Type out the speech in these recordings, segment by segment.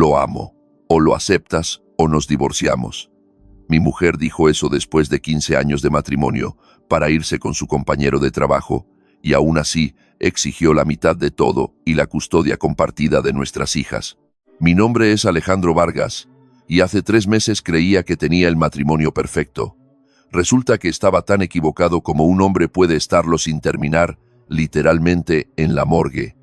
Lo amo. O lo aceptas o nos divorciamos. Mi mujer dijo eso después de 15 años de matrimonio, para irse con su compañero de trabajo, y aún así exigió la mitad de todo y la custodia compartida de nuestras hijas. Mi nombre es Alejandro Vargas, y hace 3 meses creía que tenía el matrimonio perfecto. Resulta que estaba tan equivocado como un hombre puede estarlo sin terminar, literalmente en la morgue.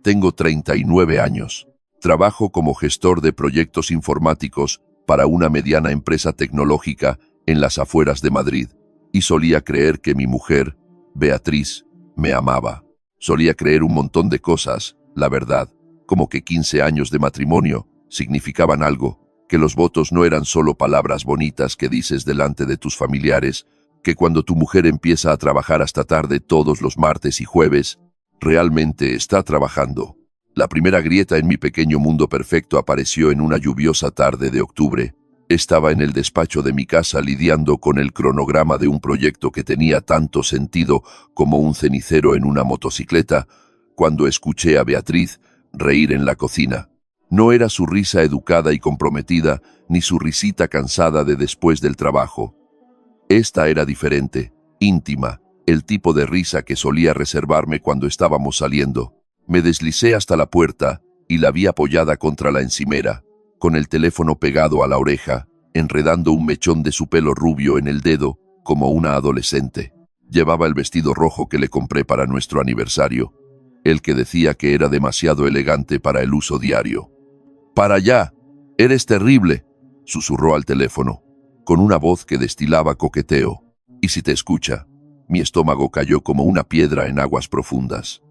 Tengo 39 años. Trabajo como gestor de proyectos informáticos para una mediana empresa tecnológica en las afueras de Madrid, y solía creer que mi mujer, Beatriz, me amaba. Solía creer un montón de cosas, la verdad, como que 15 años de matrimonio significaban algo, que los votos no eran solo palabras bonitas que dices delante de tus familiares, que cuando tu mujer empieza a trabajar hasta tarde todos los martes y jueves, realmente está trabajando. La primera grieta en mi pequeño mundo perfecto apareció en una lluviosa tarde de octubre. Estaba en el despacho de mi casa lidiando con el cronograma de un proyecto que tenía tanto sentido como un cenicero en una motocicleta, cuando escuché a Beatriz reír en la cocina. No era su risa educada y comprometida, ni su risita cansada de después del trabajo. Esta era diferente, íntima, el tipo de risa que solía reservarme cuando estábamos saliendo. Me deslicé hasta la puerta y la vi apoyada contra la encimera, con el teléfono pegado a la oreja, enredando un mechón de su pelo rubio en el dedo, como una adolescente. Llevaba el vestido rojo que le compré para nuestro aniversario, el que decía que era demasiado elegante para el uso diario. «¡Para allá! ¡Eres terrible!», susurró al teléfono, con una voz que destilaba coqueteo. «¿Y si te escucha?». Mi estómago cayó como una piedra en aguas profundas.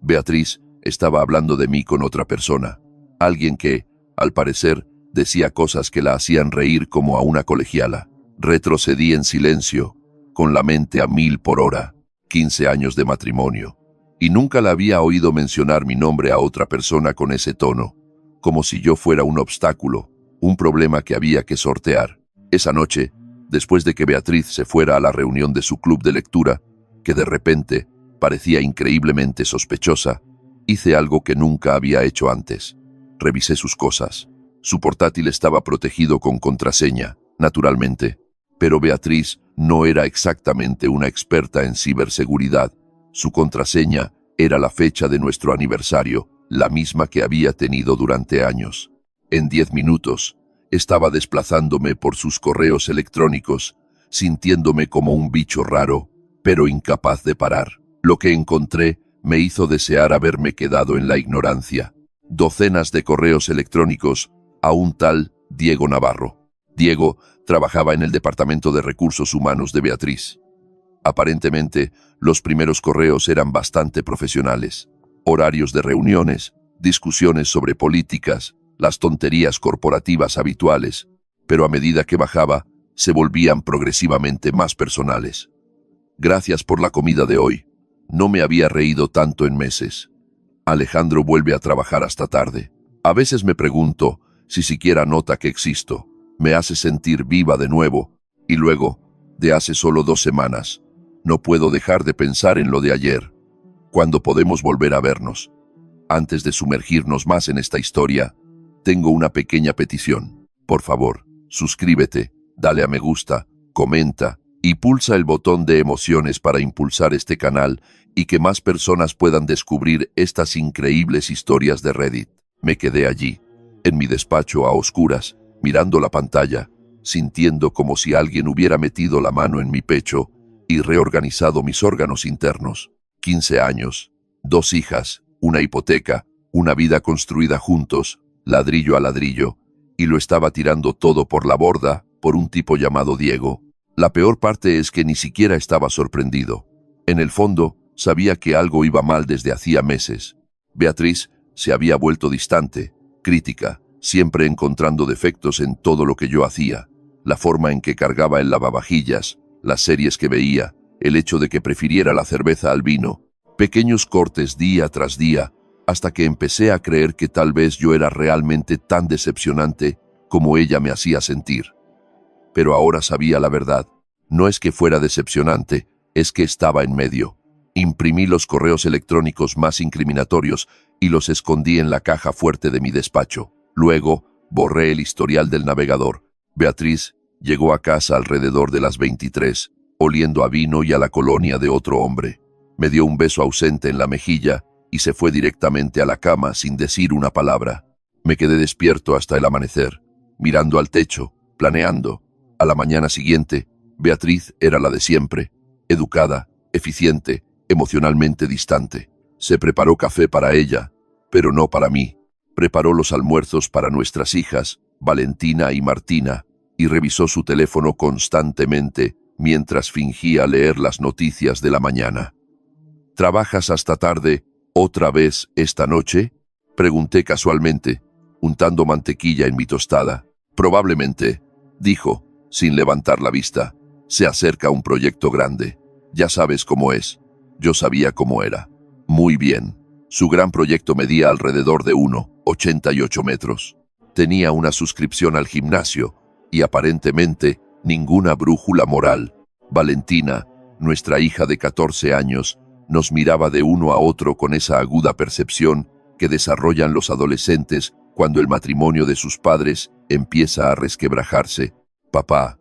Beatriz estaba hablando de mí con otra persona, alguien que, al parecer, decía cosas que la hacían reír como a una colegiala. Retrocedí en silencio, con la mente a 1000 por hora. 15 años de matrimonio. Y nunca la había oído mencionar mi nombre a otra persona con ese tono, como si yo fuera un obstáculo, un problema que había que sortear. Esa noche, después de que Beatriz se fuera a la reunión de su club de lectura, que de repente parecía increíblemente sospechosa, hice algo que nunca había hecho antes. Revisé sus cosas. Su portátil estaba protegido con contraseña, naturalmente, pero Beatriz no era exactamente una experta en ciberseguridad. Su contraseña era la fecha de nuestro aniversario, la misma que había tenido durante años. En 10 minutos, estaba desplazándome por sus correos electrónicos, sintiéndome como un bicho raro, pero incapaz de parar. Lo que encontré me hizo desear haberme quedado en la ignorancia. Docenas de correos electrónicos a un tal Diego Navarro. Diego trabajaba en el Departamento de Recursos Humanos de Beatriz. Aparentemente, los primeros correos eran bastante profesionales. Horarios de reuniones, discusiones sobre políticas, las tonterías corporativas habituales, pero a medida que bajaba, se volvían progresivamente más personales. Gracias por la comida de hoy. No me había reído tanto en meses. Alejandro vuelve a trabajar hasta tarde. A veces me pregunto si siquiera nota que existo. Me hace sentir viva de nuevo. Y luego, de hace solo 2 semanas, no puedo dejar de pensar en lo de ayer. ¿Cuándo podemos volver a vernos? Antes de sumergirnos más en esta historia, tengo una pequeña petición. Por favor, suscríbete, dale a me gusta, comenta y pulsa el botón de emociones para impulsar este canal y que más personas puedan descubrir estas increíbles historias de Reddit. Me quedé allí, en mi despacho a oscuras, mirando la pantalla, sintiendo como si alguien hubiera metido la mano en mi pecho y reorganizado mis órganos internos. 15 años, 2 hijas, una hipoteca, una vida construida juntos, ladrillo a ladrillo, y lo estaba tirando todo por la borda por un tipo llamado Diego. La peor parte es que ni siquiera estaba sorprendido. En el fondo, sabía que algo iba mal desde hacía meses. Beatriz se había vuelto distante, crítica, siempre encontrando defectos en todo lo que yo hacía. La forma en que cargaba el lavavajillas, las series que veía, el hecho de que prefiriera la cerveza al vino, pequeños cortes día tras día, hasta que empecé a creer que tal vez yo era realmente tan decepcionante como ella me hacía sentir. Pero ahora sabía la verdad. No es que fuera decepcionante, es que estaba en medio. Imprimí los correos electrónicos más incriminatorios y los escondí en la caja fuerte de mi despacho. Luego, Borré el historial del navegador. Beatriz llegó a casa alrededor de las 23, oliendo a vino y a la colonia de otro hombre. Me dio un beso ausente en la mejilla y se fue directamente a la cama sin decir una palabra. Me quedé despierto hasta el amanecer, mirando al techo, planeando. A la mañana siguiente, Beatriz era la de siempre, educada, eficiente, emocionalmente distante. Se preparó café para ella, pero no para mí. Preparó los almuerzos para nuestras hijas, Valentina y Martina, y revisó su teléfono constantemente mientras fingía leer las noticias de la mañana. ¿Trabajas hasta tarde otra vez esta noche?, pregunté casualmente, untando mantequilla en mi tostada. Probablemente, dijo, sin levantar la vista. Se acerca un proyecto grande. Ya sabes cómo es. Yo sabía cómo era. Muy bien. Su gran proyecto medía alrededor de 1,88 metros. Tenía una suscripción al gimnasio y aparentemente ninguna brújula moral. Valentina, nuestra hija de 14 años, nos miraba de uno a otro con esa aguda percepción que desarrollan los adolescentes cuando el matrimonio de sus padres empieza a resquebrajarse. Papá,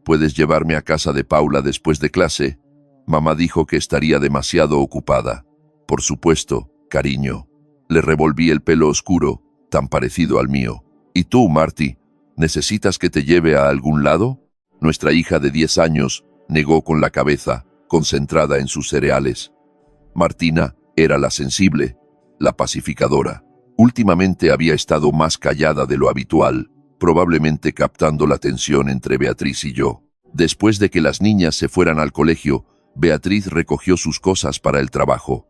¿puedes llevarme a casa de Paula después de clase? Mamá dijo que estaría demasiado ocupada. Por supuesto, cariño. Le revolví el pelo oscuro, tan parecido al mío. ¿Y tú, Marty, necesitas que te lleve a algún lado? Nuestra hija de 10 años negó con la cabeza, concentrada en sus cereales. Martina era la sensible, la pacificadora. Últimamente había estado más callada de lo habitual, probablemente captando la tensión entre Beatriz y yo. Después de que las niñas se fueran al colegio, Beatriz recogió sus cosas para el trabajo.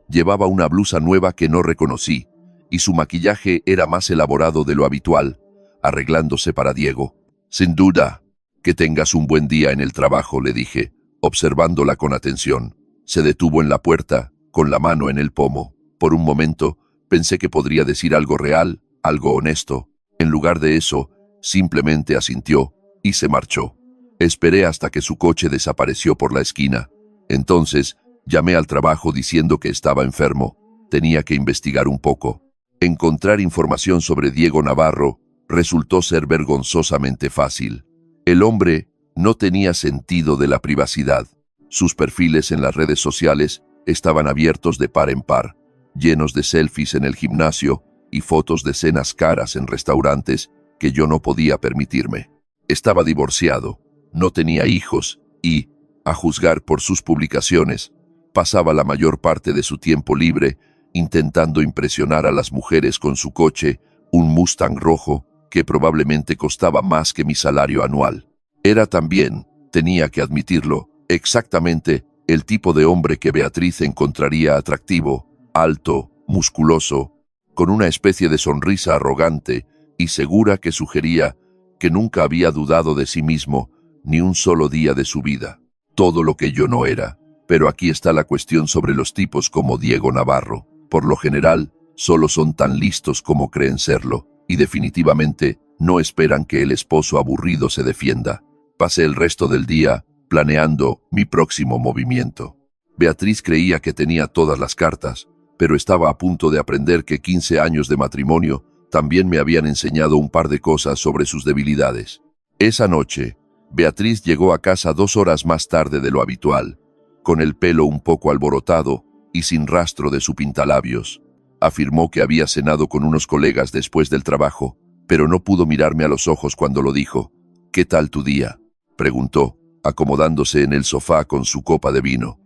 Llevaba una blusa nueva que no reconocí, y su maquillaje era más elaborado de lo habitual, arreglándose para Diego. Sin duda, que tengas un buen día en el trabajo, le dije, observándola con atención. Se detuvo en la puerta, con la mano en el pomo. Por un momento, pensé que podría decir algo real, algo honesto. En lugar de eso, simplemente asintió y se marchó. Esperé hasta que su coche desapareció por la esquina. Entonces, llamé al trabajo diciendo que estaba enfermo. Tenía que investigar un poco. Encontrar información sobre Diego Navarro resultó ser vergonzosamente fácil. El hombre no tenía sentido de la privacidad. Sus perfiles en las redes sociales estaban abiertos de par en par, llenos de selfies en el gimnasio y fotos de cenas caras en restaurantes que yo no podía permitirme. Estaba divorciado, no tenía hijos y, a juzgar por sus publicaciones, pasaba la mayor parte de su tiempo libre intentando impresionar a las mujeres con su coche, un Mustang rojo que probablemente costaba más que mi salario anual. Era también, tenía que admitirlo, exactamente el tipo de hombre que Beatriz encontraría atractivo, alto, musculoso, con una especie de sonrisa arrogante y segura que sugería que nunca había dudado de sí mismo ni un solo día de su vida. Todo lo que yo no era. Pero aquí está la cuestión sobre los tipos como Diego Navarro. Por lo general, solo son tan listos como creen serlo, y definitivamente no esperan que el esposo aburrido se defienda. Pasé el resto del día planeando mi próximo movimiento. Beatriz creía que tenía todas las cartas, pero estaba a punto de aprender que 15 años de matrimonio también me habían enseñado un par de cosas sobre sus debilidades. Esa noche, Beatriz llegó a casa 2 horas más tarde de lo habitual, con el pelo un poco alborotado y sin rastro de su pintalabios. Afirmó que había cenado con unos colegas después del trabajo, pero no pudo mirarme a los ojos cuando lo dijo. «¿Qué tal tu día?», preguntó, acomodándose en el sofá con su copa de vino.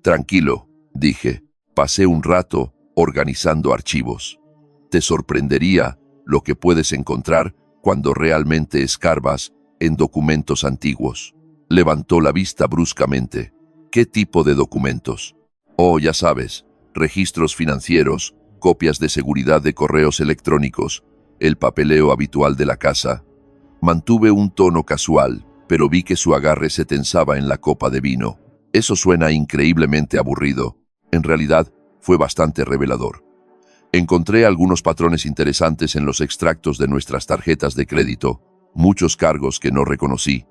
«Tranquilo», dije. «Pasé un rato organizando archivos. Te sorprendería lo que puedes encontrar cuando realmente escarbas en documentos antiguos». Levantó la vista bruscamente. «¿Qué tipo de documentos?». «Oh, ya sabes, registros financieros, copias de seguridad de correos electrónicos, el papeleo habitual de la casa». Mantuve un tono casual, pero vi que su agarre se tensaba en la copa de vino. «Eso suena increíblemente aburrido». En realidad, fue bastante revelador. Encontré algunos patrones interesantes en los extractos de nuestras tarjetas de crédito, muchos cargos que no reconocí,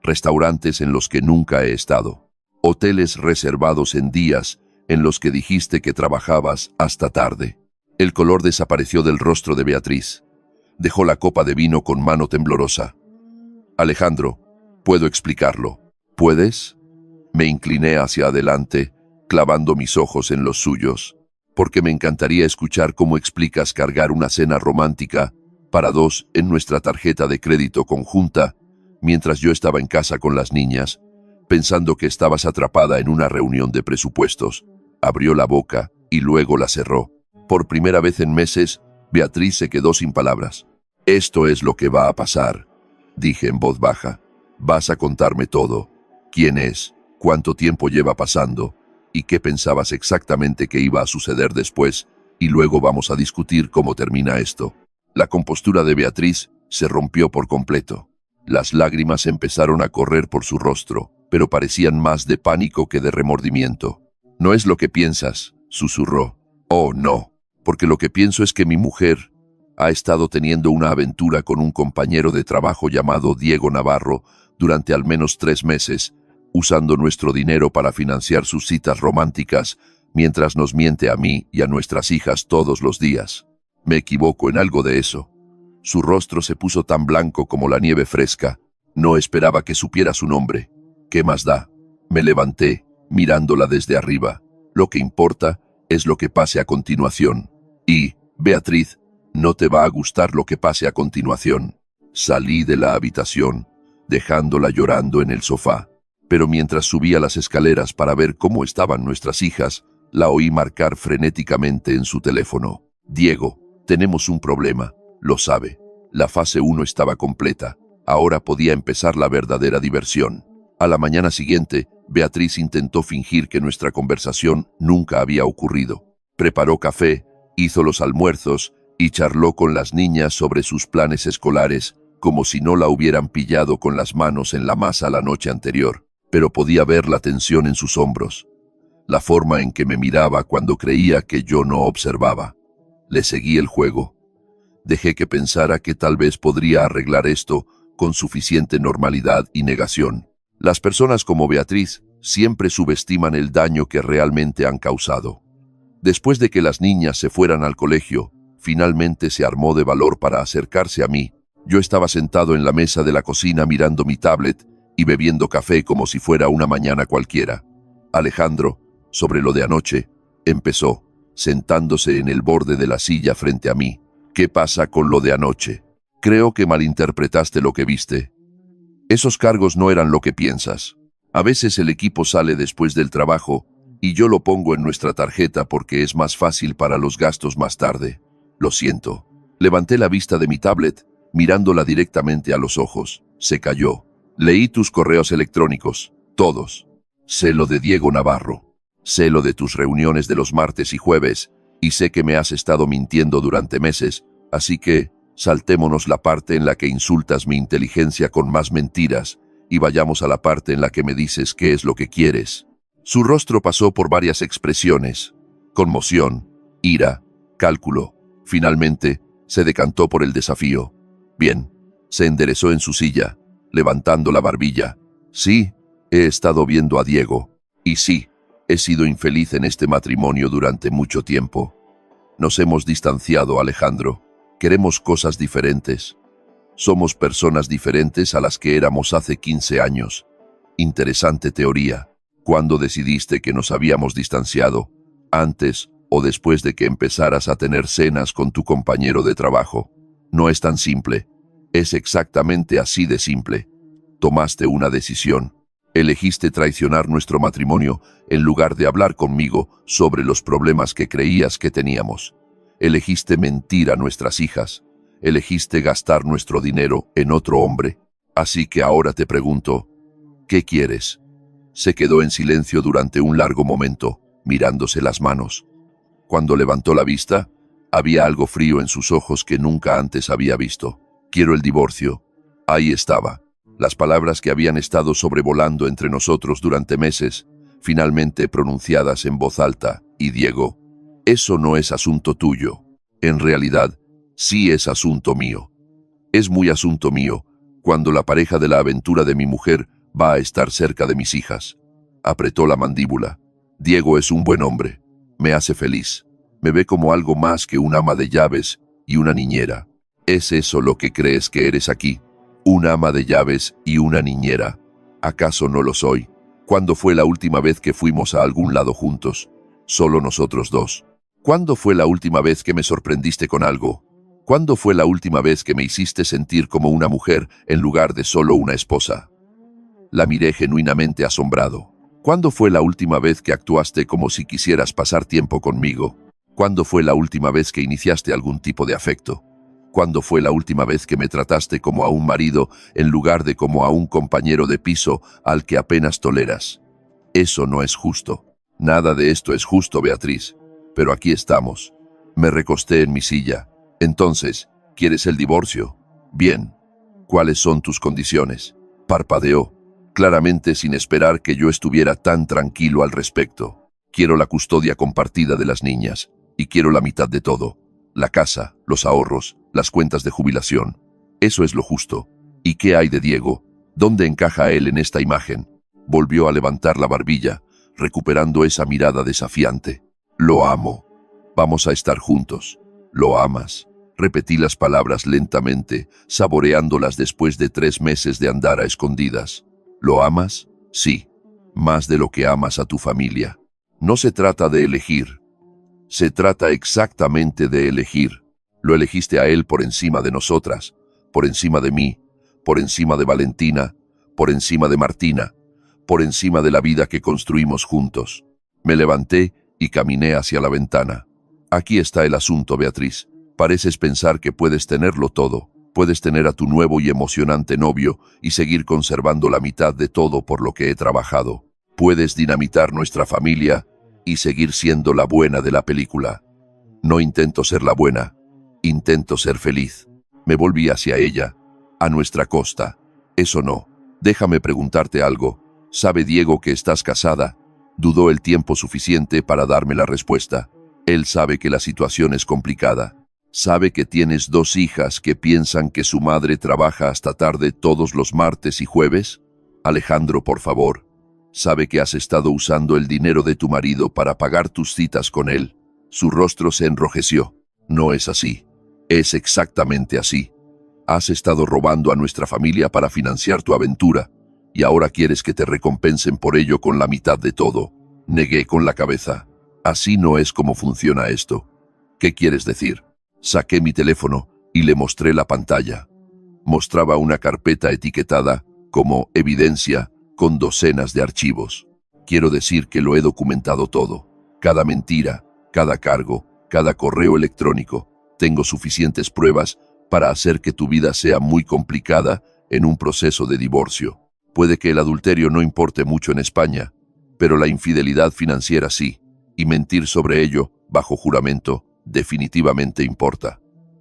restaurantes en los que nunca he estado, hoteles reservados en días en los que dijiste que trabajabas hasta tarde. El color desapareció del rostro de Beatriz. Dejó la copa de vino con mano temblorosa. Alejandro, puedo explicarlo. ¿Puedes? Me incliné hacia adelante, clavando mis ojos en los suyos, porque me encantaría escuchar cómo explicas cargar una cena romántica para dos en nuestra tarjeta de crédito conjunta, mientras yo estaba en casa con las niñas, pensando que estabas atrapada en una reunión de presupuestos. Abrió la boca y luego la cerró. Por primera vez en meses, Beatriz se quedó sin palabras. Esto es lo que va a pasar, dije en voz baja. Vas a contarme todo. ¿Quién es? ¿Cuánto tiempo lleva pasando? ¿Y qué pensabas exactamente que iba a suceder después? Y luego vamos a discutir cómo termina esto. La compostura de Beatriz se rompió por completo. Las lágrimas empezaron a correr por su rostro, pero parecían más de pánico que de remordimiento. No es lo que piensas, susurró. Oh, no, porque lo que pienso es que mi mujer ha estado teniendo una aventura con un compañero de trabajo llamado Diego Navarro durante al menos 3 meses, usando nuestro dinero para financiar sus citas románticas, mientras nos miente a mí y a nuestras hijas todos los días. ¿Me equivoco en algo de eso? Su rostro se puso tan blanco como la nieve fresca. No esperaba que supiera su nombre. ¿Qué más da? Me levanté, mirándola desde arriba. Lo que importa es lo que pase a continuación. Y, Beatriz, no te va a gustar lo que pase a continuación. Salí de la habitación, dejándola llorando en el sofá. Pero mientras subía las escaleras para ver cómo estaban nuestras hijas, la oí marcar frenéticamente en su teléfono. Diego, tenemos un problema, lo sabe. La fase 1 estaba completa. Ahora podía empezar la verdadera diversión. A la mañana siguiente, Beatriz intentó fingir que nuestra conversación nunca había ocurrido. Preparó café, hizo los almuerzos y charló con las niñas sobre sus planes escolares, como si no la hubieran pillado con las manos en la masa la noche anterior. Pero podía ver la tensión en sus hombros, la forma en que me miraba cuando creía que yo no observaba. Le seguí el juego. Dejé que pensara que tal vez podría arreglar esto con suficiente normalidad y negación. Las personas como Beatriz siempre subestiman el daño que realmente han causado. Después de que las niñas se fueran al colegio, finalmente se armó de valor para acercarse a mí. Yo estaba sentado en la mesa de la cocina mirando mi tablet y bebiendo café como si fuera una mañana cualquiera. Alejandro, sobre lo de anoche, empezó, sentándose en el borde de la silla frente a mí. ¿Qué pasa con lo de anoche? Creo que malinterpretaste lo que viste. Esos cargos no eran lo que piensas. A veces el equipo sale después del trabajo y yo lo pongo en nuestra tarjeta porque es más fácil para los gastos más tarde. Lo siento. Levanté la vista de mi tablet, mirándola directamente a los ojos. Se calló. Leí tus correos electrónicos, todos. Sé lo de Diego Navarro. Sé lo de tus reuniones de los martes y jueves, y sé que me has estado mintiendo durante meses, así que saltémonos la parte en la que insultas mi inteligencia con más mentiras y vayamos a la parte en la que me dices qué es lo que quieres. Su rostro pasó por varias expresiones: conmoción, ira, cálculo. Finalmente, se decantó por el desafío. Bien, se enderezó en su silla, levantando la barbilla. Sí, he estado viendo a Diego. Y sí, he sido infeliz en este matrimonio durante mucho tiempo. Nos hemos distanciado, Alejandro. Queremos cosas diferentes. Somos personas diferentes a las que éramos hace 15 años. Interesante teoría. ¿Cuándo decidiste que nos habíamos distanciado? ¿Antes o después de que empezaras a tener cenas con tu compañero de trabajo? No es tan simple. Es exactamente así de simple. Tomaste una decisión. Elegiste traicionar nuestro matrimonio en lugar de hablar conmigo sobre los problemas que creías que teníamos. Elegiste mentir a nuestras hijas. Elegiste gastar nuestro dinero en otro hombre. Así que ahora te pregunto, ¿qué quieres? Se quedó en silencio durante un largo momento, mirándose las manos. Cuando levantó la vista, había algo frío en sus ojos que nunca antes había visto. Quiero el divorcio. Ahí estaba. Las palabras que habían estado sobrevolando entre nosotros durante meses, finalmente pronunciadas en voz alta. Y Diego, eso no es asunto tuyo. En realidad, sí es asunto mío. Es muy asunto mío cuando la pareja de la aventura de mi mujer va a estar cerca de mis hijas. Apretó la mandíbula. Diego es un buen hombre. Me hace feliz. Me ve como algo más que un ama de llaves y una niñera. ¿Es eso lo que crees que eres aquí? ¿Una ama de llaves y una niñera? ¿Acaso no lo soy? ¿Cuándo fue la última vez que fuimos a algún lado juntos? Solo nosotros dos. ¿Cuándo fue la última vez que me sorprendiste con algo? ¿Cuándo fue la última vez que me hiciste sentir como una mujer en lugar de solo una esposa? La miré genuinamente asombrado. ¿Cuándo fue la última vez que actuaste como si quisieras pasar tiempo conmigo? ¿Cuándo fue la última vez que iniciaste algún tipo de afecto? ¿Cuándo fue la última vez que me trataste como a un marido en lugar de como a un compañero de piso al que apenas toleras? Eso no es justo. Nada de esto es justo, Beatriz. Pero aquí estamos. Me recosté en mi silla. Entonces, ¿quieres el divorcio? Bien. ¿Cuáles son tus condiciones? Parpadeó, claramente sin esperar que yo estuviera tan tranquilo al respecto. Quiero la custodia compartida de las niñas, y quiero la mitad de todo. La casa, los ahorros, las cuentas de jubilación. Eso es lo justo. ¿Y qué hay de Diego? ¿Dónde encaja él en esta imagen? Volvió a levantar la barbilla, recuperando esa mirada desafiante. Lo amo. Vamos a estar juntos. ¿Lo amas? Repetí las palabras lentamente, saboreándolas después de 3 meses de andar a escondidas. ¿Lo amas? Sí. Más de lo que amas a tu familia. No se trata de elegir. Se trata exactamente de elegir. Lo elegiste a él por encima de nosotras, por encima de mí, por encima de Valentina, por encima de Martina, por encima de la vida que construimos juntos. Me levanté y caminé hacia la ventana. Aquí está el asunto, Beatriz. Pareces pensar que puedes tenerlo todo. Puedes tener a tu nuevo y emocionante novio y seguir conservando la mitad de todo por lo que he trabajado. Puedes dinamitar nuestra familia y seguir siendo la buena de la película. No intento ser la buena, intento ser feliz. Me volví hacia ella, a nuestra costa. Eso no. Déjame preguntarte algo. ¿Sabe Diego que estás casada? Dudó el tiempo suficiente para darme la respuesta. Él sabe que la situación es complicada. Sabe que tienes 2 hijas que piensan que su madre trabaja hasta tarde todos los martes y jueves. Alejandro, por favor. Sabe que has estado usando el dinero de tu marido para pagar tus citas con él. Su rostro se enrojeció. No es así. Es exactamente así. Has estado robando a nuestra familia para financiar tu aventura, y ahora quieres que te recompensen por ello con la mitad de todo. Negué con la cabeza. Así no es como funciona esto. ¿Qué quieres decir? Saqué mi teléfono y le mostré la pantalla. Mostraba una carpeta etiquetada como evidencia con docenas de archivos. Quiero decir que lo he documentado todo. Cada mentira, cada cargo, cada correo electrónico. Tengo suficientes pruebas para hacer que tu vida sea muy complicada en un proceso de divorcio. Puede que el adulterio no importe mucho en España, pero la infidelidad financiera sí, y mentir sobre ello, bajo juramento, definitivamente importa.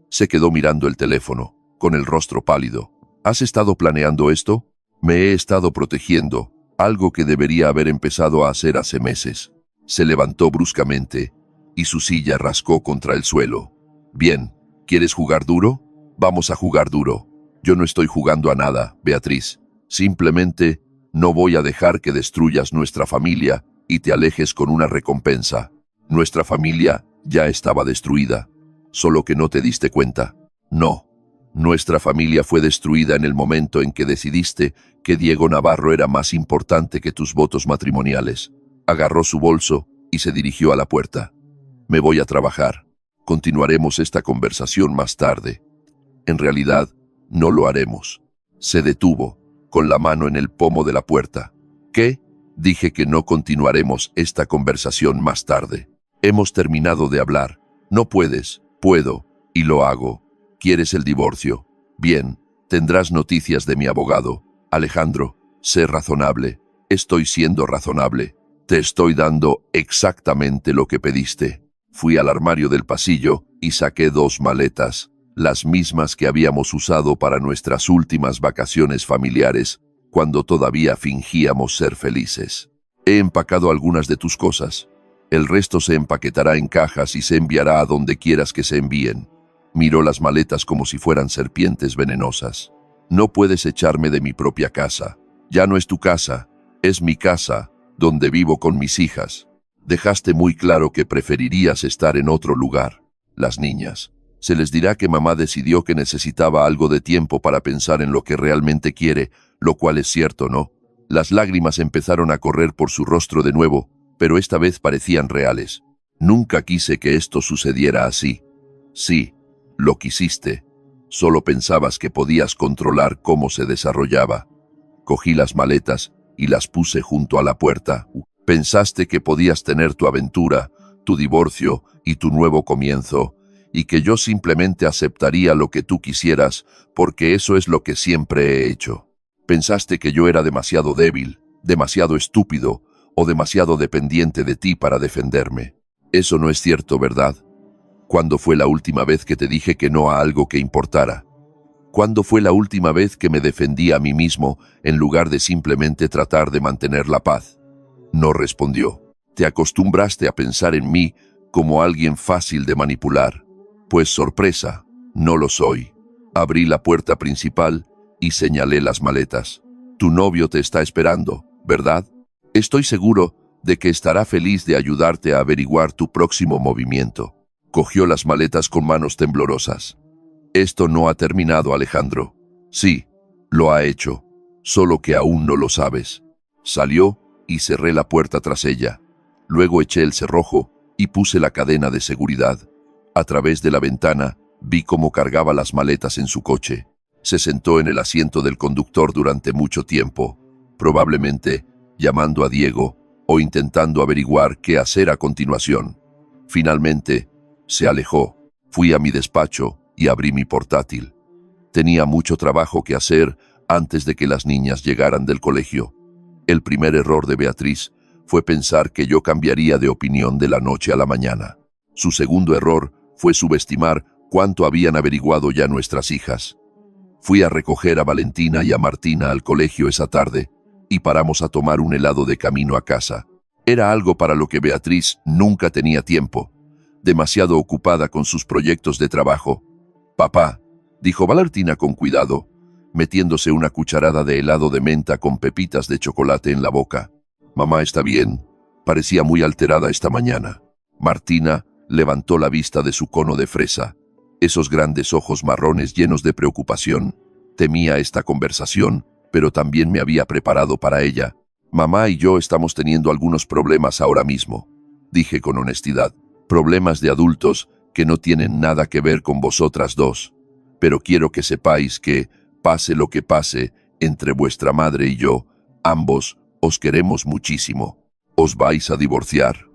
Se quedó mirando el teléfono, con el rostro pálido. ¿Has estado planeando esto? Me he estado protegiendo, algo que debería haber empezado a hacer hace meses. Se levantó bruscamente, y su silla rascó contra el suelo. Bien, ¿quieres jugar duro? Vamos a jugar duro. Yo no estoy jugando a nada, Beatriz. Simplemente no voy a dejar que destruyas nuestra familia y te alejes con una recompensa. Nuestra familia ya estaba destruida, solo que no te diste cuenta. No, nuestra familia fue destruida en el momento en que decidiste que Diego Navarro era más importante que tus votos matrimoniales. Agarró su bolso y se dirigió a la puerta. Me voy a trabajar. Continuaremos esta conversación más tarde. En realidad, no lo haremos. Se detuvo, con la mano en el pomo de la puerta. ¿Qué? Dije que no continuaremos esta conversación más tarde. Hemos terminado de hablar. No puedes, puedo, y lo hago. ¿Quieres el divorcio? Bien, tendrás noticias de mi abogado. Alejandro, sé razonable. Estoy siendo razonable. Te estoy dando exactamente lo que pediste. Fui al armario del pasillo y saqué 2 maletas, las mismas que habíamos usado para nuestras últimas vacaciones familiares, cuando todavía fingíamos ser felices. He empacado algunas de tus cosas. El resto se empaquetará en cajas y se enviará a donde quieras que se envíen. Miró las maletas como si fueran serpientes venenosas. No puedes echarme de mi propia casa. Ya no es tu casa, es mi casa, donde vivo con mis hijas. Dejaste muy claro que preferirías estar en otro lugar. Las niñas. Se les dirá que mamá decidió que necesitaba algo de tiempo para pensar en lo que realmente quiere, lo cual es cierto, ¿no? Las lágrimas empezaron a correr por su rostro de nuevo, pero esta vez parecían reales. Nunca quise que esto sucediera así. Sí, lo quisiste. Solo pensabas que podías controlar cómo se desarrollaba. Cogí las maletas y las puse junto a la puerta. Pensaste que podías tener tu aventura, tu divorcio y tu nuevo comienzo, y que yo simplemente aceptaría lo que tú quisieras, porque eso es lo que siempre he hecho. Pensaste que yo era demasiado débil, demasiado estúpido o demasiado dependiente de ti para defenderme. Eso no es cierto, ¿verdad? ¿Cuándo fue la última vez que te dije que no a algo que importara? ¿Cuándo fue la última vez que me defendí a mí mismo en lugar de simplemente tratar de mantener la paz? No respondió. Te acostumbraste a pensar en mí como alguien fácil de manipular. Pues sorpresa, no lo soy. Abrí la puerta principal y señalé las maletas. Tu novio te está esperando, ¿verdad? Estoy seguro de que estará feliz de ayudarte a averiguar tu próximo movimiento. Cogió las maletas con manos temblorosas. Esto no ha terminado, Alejandro. Sí, lo ha hecho, solo que aún no lo sabes. Salió y cerré la puerta tras ella. Luego eché el cerrojo y puse la cadena de seguridad. A través de la ventana vi cómo cargaba las maletas en su coche. Se sentó en el asiento del conductor durante mucho tiempo, probablemente llamando a Diego o intentando averiguar qué hacer a continuación. Finalmente, se alejó. Fui a mi despacho y abrí mi portátil. Tenía mucho trabajo que hacer antes de que las niñas llegaran del colegio. El primer error de Beatriz fue pensar que yo cambiaría de opinión de la noche a la mañana. Su segundo error fue subestimar cuánto habían averiguado ya nuestras hijas. Fui a recoger a Valentina y a Martina al colegio esa tarde y paramos a tomar un helado de camino a casa. Era algo para lo que Beatriz nunca tenía tiempo, demasiado ocupada con sus proyectos de trabajo. Papá, dijo Valentina con cuidado, metiéndose una cucharada de helado de menta con pepitas de chocolate en la boca. Mamá está bien. Parecía muy alterada esta mañana. Martina levantó la vista de su cono de fresa. Esos grandes ojos marrones llenos de preocupación. Temía esta conversación, pero también me había preparado para ella. Mamá y yo estamos teniendo algunos problemas ahora mismo, dije con honestidad. Problemas de adultos que no tienen nada que ver con vosotras dos. Pero quiero que sepáis que, pase lo que pase, entre vuestra madre y yo, ambos os queremos muchísimo. ¿Os vais a divorciar?,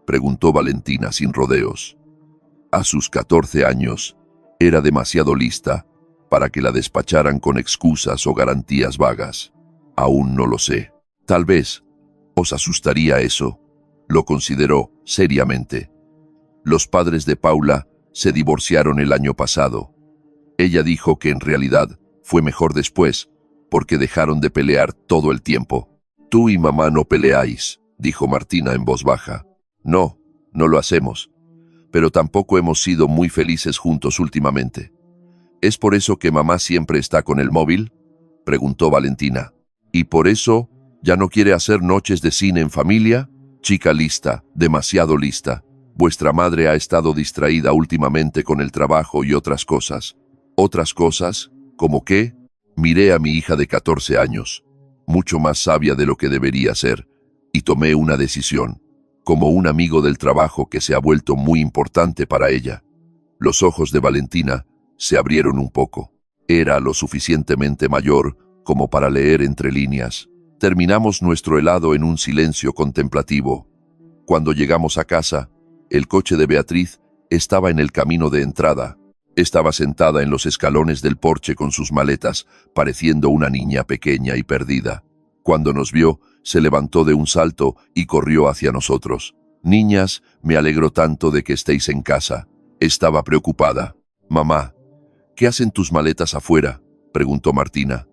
preguntó Valentina sin rodeos. A sus 14 años, era demasiado lista para que la despacharan con excusas o garantías vagas. Aún no lo sé. Tal vez os asustaría eso. Lo consideró seriamente. Los padres de Paula se divorciaron el año pasado. Ella dijo que en realidad fue mejor después, porque dejaron de pelear todo el tiempo. Tú y mamá no peleáis, dijo Martina en voz baja. No, no lo hacemos, pero tampoco hemos sido muy felices juntos últimamente. ¿Es por eso que mamá siempre está con el móvil?, preguntó Valentina. ¿Y por eso ya no quiere hacer noches de cine en familia? Chica lista, demasiado lista. Vuestra madre ha estado distraída últimamente con el trabajo y otras cosas. ¿Otras cosas? ¿Cómo qué? Miré a mi hija de 14 años, mucho más sabia de lo que debería ser, y tomé una decisión, como un amigo del trabajo que se ha vuelto muy importante para ella. Los ojos de Valentina se abrieron un poco. Era lo suficientemente mayor como para leer entre líneas. Terminamos nuestro helado en un silencio contemplativo. Cuando llegamos a casa, el coche de Beatriz estaba en el camino de entrada. Estaba sentada en los escalones del porche con sus maletas, pareciendo una niña pequeña y perdida. Cuando nos vio, se levantó de un salto y corrió hacia nosotros. Niñas, me alegro tanto de que estéis en casa. Estaba preocupada. Mamá, ¿qué hacen tus maletas afuera?, preguntó Martina.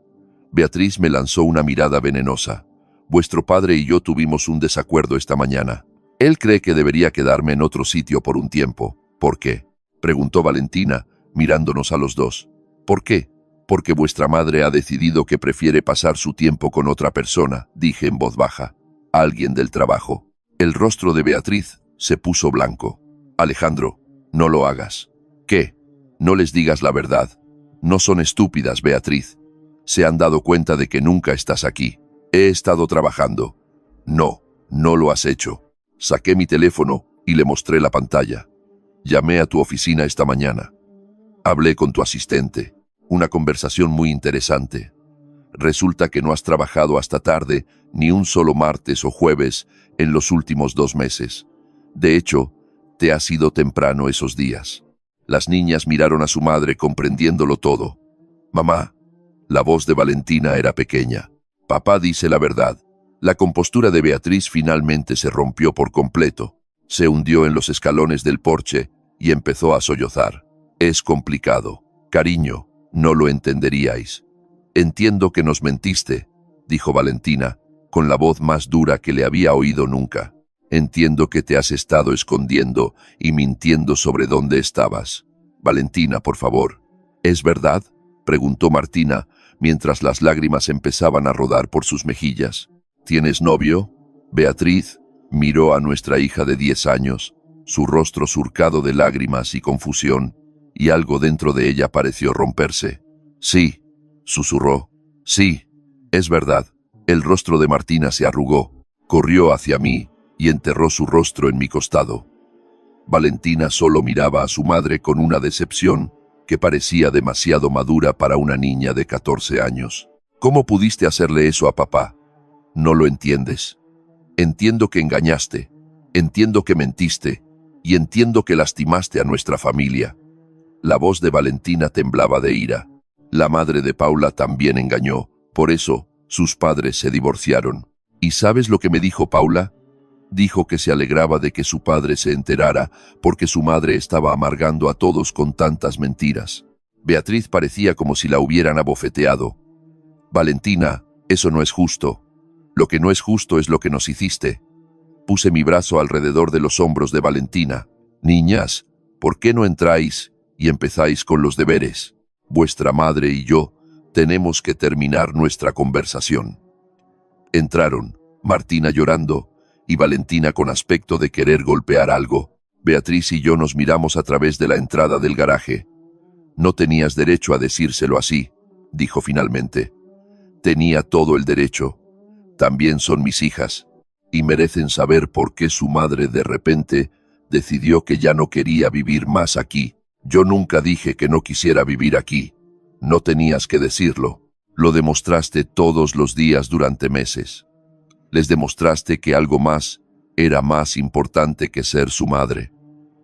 Beatriz me lanzó una mirada venenosa. Vuestro padre y yo tuvimos un desacuerdo esta mañana. Él cree que debería quedarme en otro sitio por un tiempo. ¿Por qué?, preguntó Valentina, mirándonos a los dos. ¿Por qué? Porque vuestra madre ha decidido que prefiere pasar su tiempo con otra persona, dije en voz baja. Alguien del trabajo. El rostro de Beatriz se puso blanco. Alejandro, no lo hagas. ¿Qué? No les digas la verdad. No son estúpidas, Beatriz. Se han dado cuenta de que nunca estás aquí. He estado trabajando. No, no lo has hecho. Saqué mi teléfono y le mostré la pantalla. Llamé a tu oficina esta mañana. Hablé con tu asistente. Una conversación muy interesante. Resulta que no has trabajado hasta tarde ni un solo martes o jueves en los últimos 2 meses. De hecho, te has ido temprano esos días. Las niñas miraron a su madre comprendiéndolo todo. Mamá, la voz de Valentina era pequeña. Papá dice la verdad. La compostura de Beatriz finalmente se rompió por completo. Se hundió en los escalones del porche y empezó a sollozar. Es complicado. Cariño, no lo entenderíais. Entiendo que nos mentiste, dijo Valentina, con la voz más dura que le había oído nunca. Entiendo que te has estado escondiendo y mintiendo sobre dónde estabas. Valentina, por favor. ¿Es verdad?, preguntó Martina, mientras las lágrimas empezaban a rodar por sus mejillas. ¿Tienes novio? Beatriz miró a nuestra hija de 10 años, su rostro surcado de lágrimas y confusión, y algo dentro de ella pareció romperse. Sí, susurró. Sí, es verdad. El rostro de Martina se arrugó, corrió hacia mí y enterró su rostro en mi costado. Valentina solo miraba a su madre con una decepción que parecía demasiado madura para una niña de 14 años. ¿Cómo pudiste hacerle eso a papá? No lo entiendes. Entiendo que engañaste, entiendo que mentiste y entiendo que lastimaste a nuestra familia. La voz de Valentina temblaba de ira. La madre de Paula también engañó, por eso sus padres se divorciaron. ¿Y sabes lo que me dijo Paula? Dijo que se alegraba de que su padre se enterara porque su madre estaba amargando a todos con tantas mentiras. Beatriz parecía como si la hubieran abofeteado. Valentina, eso no es justo. Lo que no es justo es lo que nos hiciste. Puse mi brazo alrededor de los hombros de Valentina. Niñas, ¿por qué no entráis y empezáis con los deberes? Vuestra madre y yo tenemos que terminar nuestra conversación. Entraron, Martina llorando y Valentina con aspecto de querer golpear algo. Beatriz y yo nos miramos a través de la entrada del garaje. No tenías derecho a decírselo así, dijo finalmente. Tenía todo el derecho. También son mis hijas, y merecen saber por qué su madre de repente decidió que ya no quería vivir más aquí. Yo nunca dije que no quisiera vivir aquí. No tenías que decirlo. Lo demostraste todos los días durante meses. Les demostraste que algo más era más importante que ser su madre.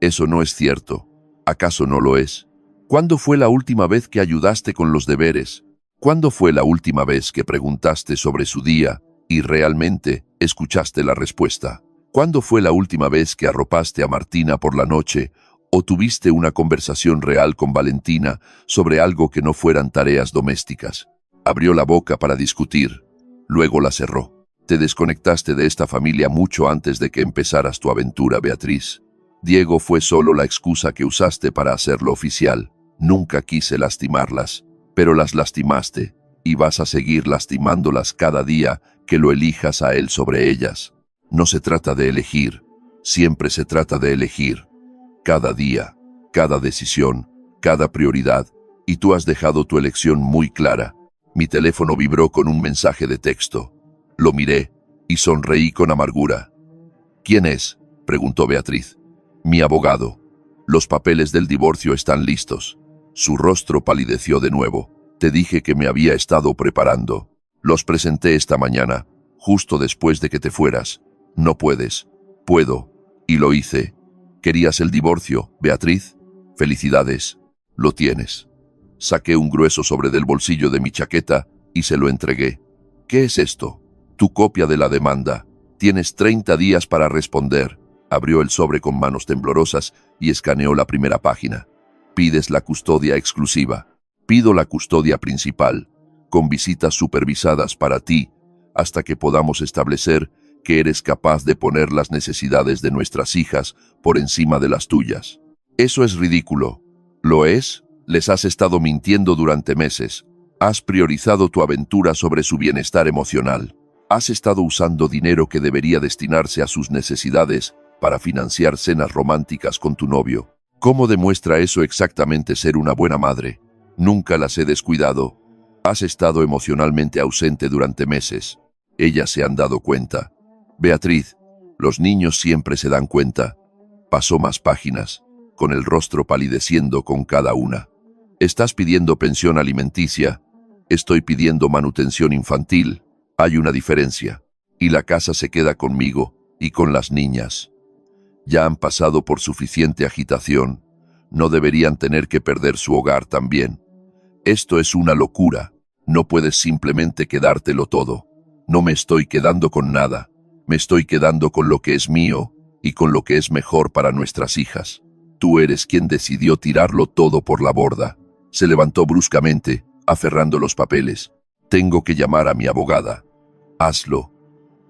Eso no es cierto. ¿Acaso no lo es? ¿Cuándo fue la última vez que ayudaste con los deberes? ¿Cuándo fue la última vez que preguntaste sobre su día y realmente escuchaste la respuesta? ¿Cuándo fue la última vez que arropaste a Martina por la noche o tuviste una conversación real con Valentina sobre algo que no fueran tareas domésticas? Abrió la boca para discutir, luego la cerró. Te desconectaste de esta familia mucho antes de que empezaras tu aventura, Beatriz. Diego fue solo la excusa que usaste para hacerlo oficial. Nunca quise lastimarlas, pero las lastimaste y vas a seguir lastimándolas cada día que lo elijas a él sobre ellas. No se trata de elegir, siempre se trata de elegir. Cada día, cada decisión, cada prioridad, y tú has dejado tu elección muy clara. Mi teléfono vibró con un mensaje de texto. Lo miré y sonreí con amargura. ¿Quién es?, preguntó Beatriz. Mi abogado. Los papeles del divorcio están listos. Su rostro palideció de nuevo. Te dije que me había estado preparando. Los presenté esta mañana, justo después de que te fueras. No puedes. Puedo. Y lo hice. ¿Querías el divorcio, Beatriz? Felicidades. Lo tienes. Saqué un grueso sobre del bolsillo de mi chaqueta y se lo entregué. ¿Qué es esto? Tu copia de la demanda. Tienes 30 días para responder. Abrió el sobre con manos temblorosas y escaneó la primera página. Pides la custodia exclusiva. Pido la custodia principal, con visitas supervisadas para ti, hasta que podamos establecer que eres capaz de poner las necesidades de nuestras hijas por encima de las tuyas. Eso es ridículo. ¿Lo es? Les has estado mintiendo durante meses. Has priorizado tu aventura sobre su bienestar emocional. Has estado usando dinero que debería destinarse a sus necesidades para financiar cenas románticas con tu novio. ¿Cómo demuestra eso exactamente ser una buena madre? Nunca las he descuidado. Has estado emocionalmente ausente durante meses. Ellas se han dado cuenta. Beatriz, los niños siempre se dan cuenta. Pasó más páginas, con el rostro palideciendo con cada una. Estás pidiendo pensión alimenticia. Estoy pidiendo manutención infantil. Hay una diferencia. Y la casa se queda conmigo y con las niñas. Ya han pasado por suficiente agitación. No deberían tener que perder su hogar también. Esto es una locura. No puedes simplemente quedártelo todo. No me estoy quedando con nada. Me estoy quedando con lo que es mío y con lo que es mejor para nuestras hijas. Tú eres quien decidió tirarlo todo por la borda. Se levantó bruscamente, aferrando los papeles. Tengo que llamar a mi abogada. Hazlo.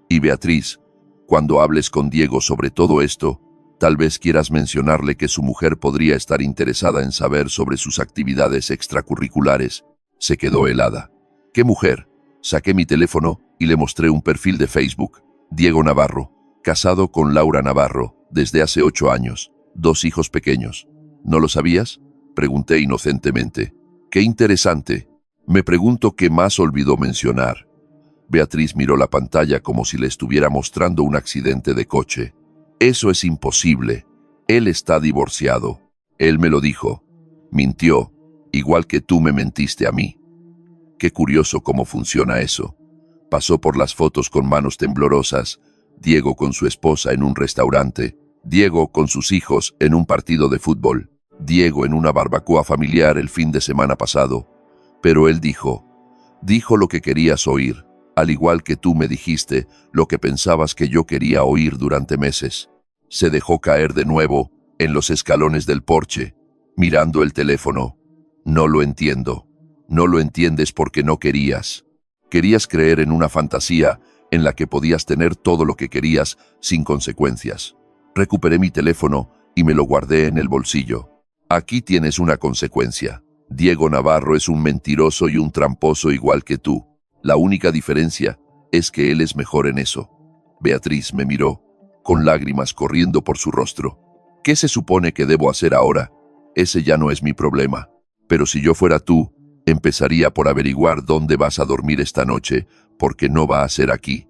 Y Beatriz, cuando hables con Diego sobre todo esto, tal vez quieras mencionarle que su mujer podría estar interesada en saber sobre sus actividades extracurriculares. Se quedó helada. ¿Qué mujer? Saqué mi teléfono y le mostré un perfil de Facebook. Diego Navarro, casado con Laura Navarro, desde hace 8 años, 2 hijos pequeños. ¿No lo sabías? Pregunté inocentemente. ¡Qué interesante! Me pregunto qué más olvidó mencionar. Beatriz miró la pantalla como si le estuviera mostrando un accidente de coche. Eso es imposible. Él está divorciado. Él me lo dijo. Mintió, igual que tú me mentiste a mí. Qué curioso cómo funciona eso. Pasó por las fotos con manos temblorosas, Diego con su esposa en un restaurante, Diego con sus hijos en un partido de fútbol, Diego en una barbacoa familiar el fin de semana pasado. Pero él dijo lo que querías oír, al igual que tú me dijiste lo que pensabas que yo quería oír durante meses. Se dejó caer de nuevo en los escalones del porche, mirando el teléfono. No lo entiendo. No lo entiendes porque no querías. Querías creer en una fantasía en la que podías tener todo lo que querías sin consecuencias. Recuperé mi teléfono y me lo guardé en el bolsillo. Aquí tienes una consecuencia. Diego Navarro es un mentiroso y un tramposo igual que tú. La única diferencia es que él es mejor en eso. Beatriz me miró, con lágrimas corriendo por su rostro. ¿Qué se supone que debo hacer ahora? Ese ya no es mi problema. Pero si yo fuera tú, empezaría por averiguar dónde vas a dormir esta noche, porque no va a ser aquí.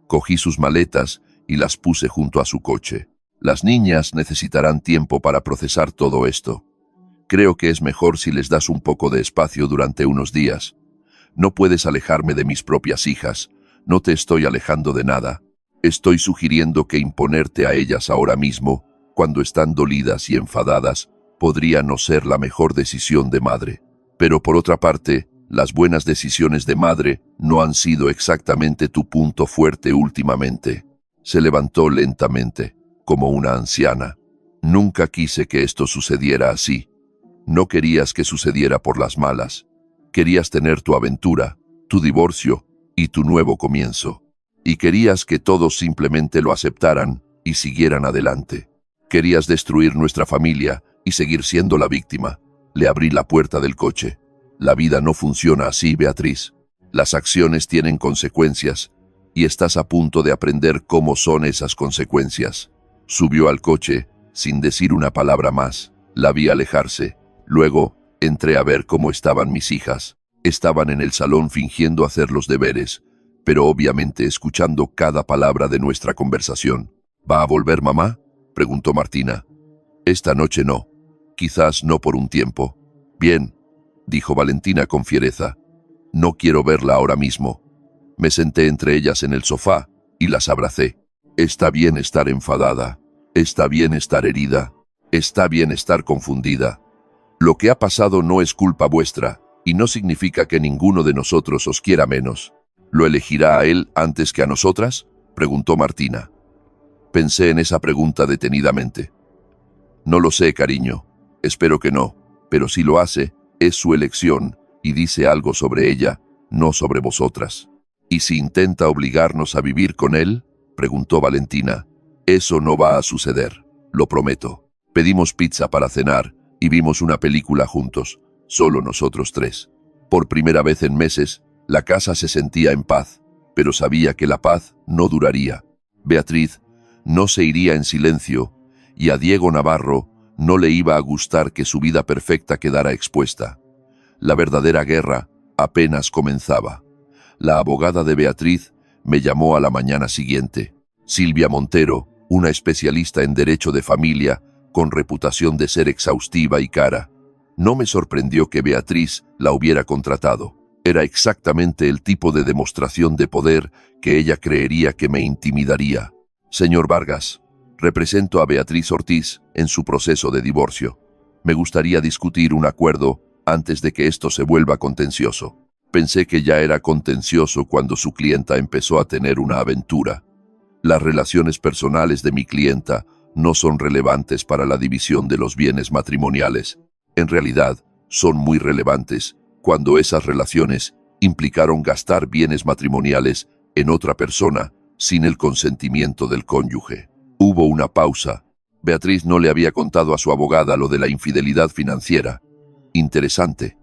Cogí sus maletas y las puse junto a su coche. Las niñas necesitarán tiempo para procesar todo esto. Creo que es mejor si les das un poco de espacio durante unos días. No puedes alejarme de mis propias hijas. No te estoy alejando de nada. Estoy sugiriendo que imponerte a ellas ahora mismo, cuando están dolidas y enfadadas, podría no ser la mejor decisión de madre. Pero por otra parte, las buenas decisiones de madre no han sido exactamente tu punto fuerte últimamente. Se levantó lentamente, como una anciana. Nunca quise que esto sucediera así. No querías que sucediera por las malas. Querías tener tu aventura, tu divorcio y tu nuevo comienzo. Y querías que todos simplemente lo aceptaran y siguieran adelante. Querías destruir nuestra familia y seguir siendo la víctima. Le abrí la puerta del coche. La vida no funciona así, Beatriz. Las acciones tienen consecuencias y estás a punto de aprender cómo son esas consecuencias. Subió al coche sin decir una palabra más. La vi alejarse. Luego entré a ver cómo estaban mis hijas. Estaban en el salón fingiendo hacer los deberes, pero obviamente escuchando cada palabra de nuestra conversación. ¿Va a volver mamá?, preguntó Martina. Esta noche no. Quizás no por un tiempo. Bien, dijo Valentina con fiereza. No quiero verla ahora mismo. Me senté entre ellas en el sofá y las abracé. Está bien estar enfadada. Está bien estar herida. Está bien estar confundida. Lo que ha pasado no es culpa vuestra y no significa que ninguno de nosotros os quiera menos. ¿Lo elegirá a él antes que a nosotras?, preguntó Martina. Pensé en esa pregunta detenidamente. No lo sé, cariño. Espero que no, pero si lo hace, es su elección y dice algo sobre ella, no sobre vosotras. ¿Y si intenta obligarnos a vivir con él?, preguntó Valentina. Eso no va a suceder, lo prometo. Pedimos pizza para cenar y vimos una película juntos, solo nosotros 3. Por primera vez en meses, la casa se sentía en paz, pero sabía que la paz no duraría. Beatriz no se iría en silencio y a Diego Navarro No le iba a gustar que su vida perfecta quedara expuesta. La verdadera guerra apenas comenzaba. La abogada de Beatriz me llamó a la mañana siguiente. Silvia Montero, una especialista en derecho de familia, con reputación de ser exhaustiva y cara. No me sorprendió que Beatriz la hubiera contratado. Era exactamente el tipo de demostración de poder que ella creería que me intimidaría. Señor Vargas, represento a Beatriz Ortiz en su proceso de divorcio. Me gustaría discutir un acuerdo antes de que esto se vuelva contencioso. Pensé que ya era contencioso cuando su clienta empezó a tener una aventura. Las relaciones personales de mi clienta no son relevantes para la división de los bienes matrimoniales. En realidad, son muy relevantes cuando esas relaciones implicaron gastar bienes matrimoniales en otra persona sin el consentimiento del cónyuge. Hubo una pausa. Beatriz no le había contado a su abogada lo de la infidelidad financiera. Interesante.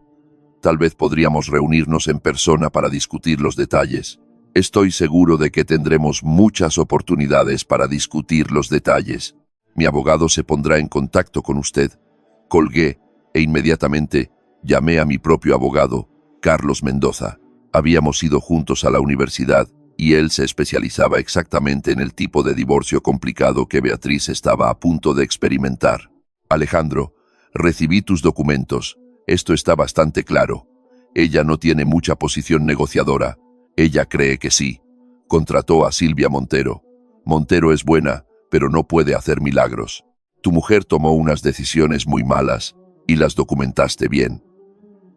Tal vez podríamos reunirnos en persona para discutir los detalles. Estoy seguro de que tendremos muchas oportunidades para discutir los detalles. Mi abogado se pondrá en contacto con usted. Colgué e inmediatamente llamé a mi propio abogado, Carlos Mendoza. Habíamos ido juntos a la universidad y él se especializaba exactamente en el tipo de divorcio complicado que Beatriz estaba a punto de experimentar. Alejandro, recibí tus documentos. Esto está bastante claro. Ella no tiene mucha posición negociadora. Ella cree que sí. Contrató a Silvia Montero. Montero es buena, pero no puede hacer milagros. Tu mujer tomó unas decisiones muy malas y las documentaste bien.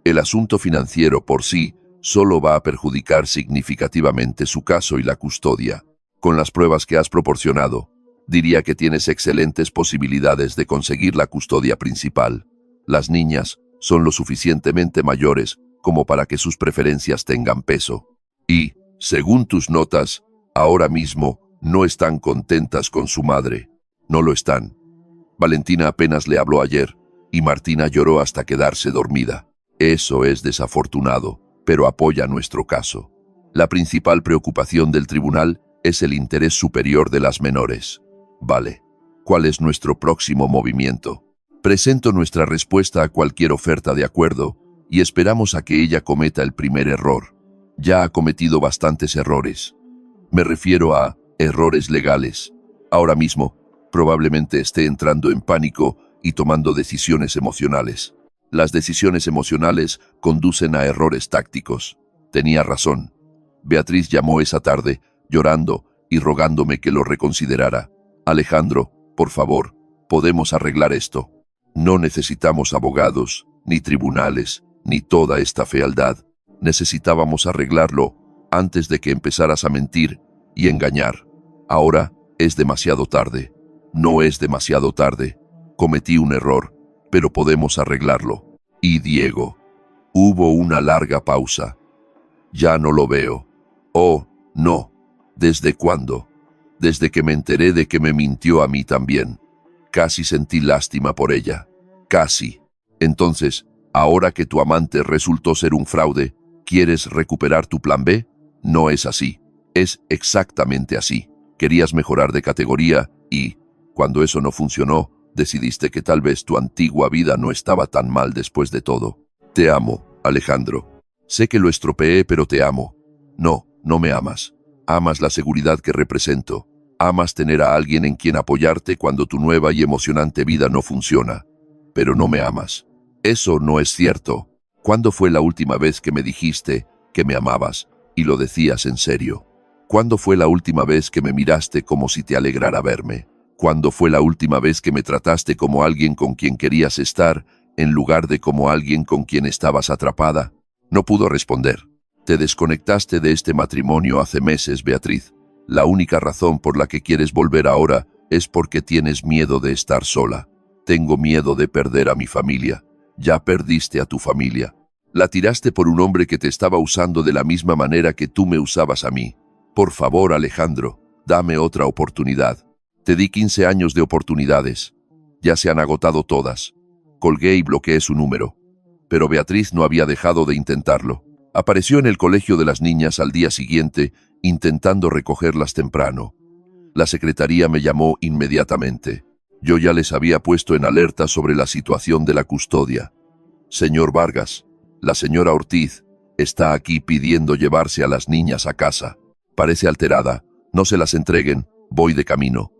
El asunto financiero por sí solo va a perjudicar significativamente su caso y la custodia. Con las pruebas que has proporcionado, diría que tienes excelentes posibilidades de conseguir la custodia principal. Las niñas son lo suficientemente mayores como para que sus preferencias tengan peso. Y, según tus notas, ahora mismo no están contentas con su madre. No lo están. Valentina apenas le habló ayer, y Martina lloró hasta quedarse dormida. Eso es desafortunado, pero apoya nuestro caso. La principal preocupación del tribunal es el interés superior de las menores. Vale. ¿Cuál es nuestro próximo movimiento? Presento nuestra respuesta a cualquier oferta de acuerdo y esperamos a que ella cometa el primer error. Ya ha cometido bastantes errores. Me refiero a errores legales. Ahora mismo, probablemente esté entrando en pánico y tomando decisiones emocionales. Las decisiones emocionales conducen a errores tácticos. Tenía razón. Beatriz llamó esa tarde, llorando y rogándome que lo reconsiderara. Alejandro, por favor, podemos arreglar esto. No necesitamos abogados, ni tribunales, ni toda esta fealdad. Necesitábamos arreglarlo antes de que empezaras a mentir y engañar. Ahora es demasiado tarde. No es demasiado tarde. Cometí un error, pero podemos arreglarlo. Y Diego. Hubo una larga pausa. Ya no lo veo. Oh, no. ¿Desde cuándo? Desde que me enteré de que me mintió a mí también. Casi sentí lástima por ella. Casi. Entonces, ahora que tu amante resultó ser un fraude, ¿quieres recuperar tu plan B? No es así. Es exactamente así. Querías mejorar de categoría y, cuando eso no funcionó, decidiste que tal vez tu antigua vida no estaba tan mal después de todo. Te amo, Alejandro. Sé que lo estropeé, pero te amo. No, no me amas. Amas la seguridad que represento. Amas tener a alguien en quien apoyarte cuando tu nueva y emocionante vida no funciona. Pero no me amas. Eso no es cierto. ¿Cuándo fue la última vez que me dijiste que me amabas y lo decías en serio? ¿Cuándo fue la última vez que me miraste como si te alegrara verme? ¿Cuándo fue la última vez que me trataste como alguien con quien querías estar en lugar de como alguien con quien estabas atrapada? No pudo responder. Te desconectaste de este matrimonio hace meses, Beatriz. La única razón por la que quieres volver ahora es porque tienes miedo de estar sola. Tengo miedo de perder a mi familia. Ya perdiste a tu familia. La tiraste por un hombre que te estaba usando de la misma manera que tú me usabas a mí. Por favor, Alejandro, dame otra oportunidad. Te di 15 años de oportunidades. Ya se han agotado todas. Colgué y bloqueé su número. Pero Beatriz no había dejado de intentarlo. Apareció en el colegio de las niñas al día siguiente, intentando recogerlas temprano. La secretaría me llamó inmediatamente. Yo ya les había puesto en alerta sobre la situación de la custodia. Señor Vargas, la señora Ortiz está aquí pidiendo llevarse a las niñas a casa. Parece alterada. No se las entreguen. Voy de camino.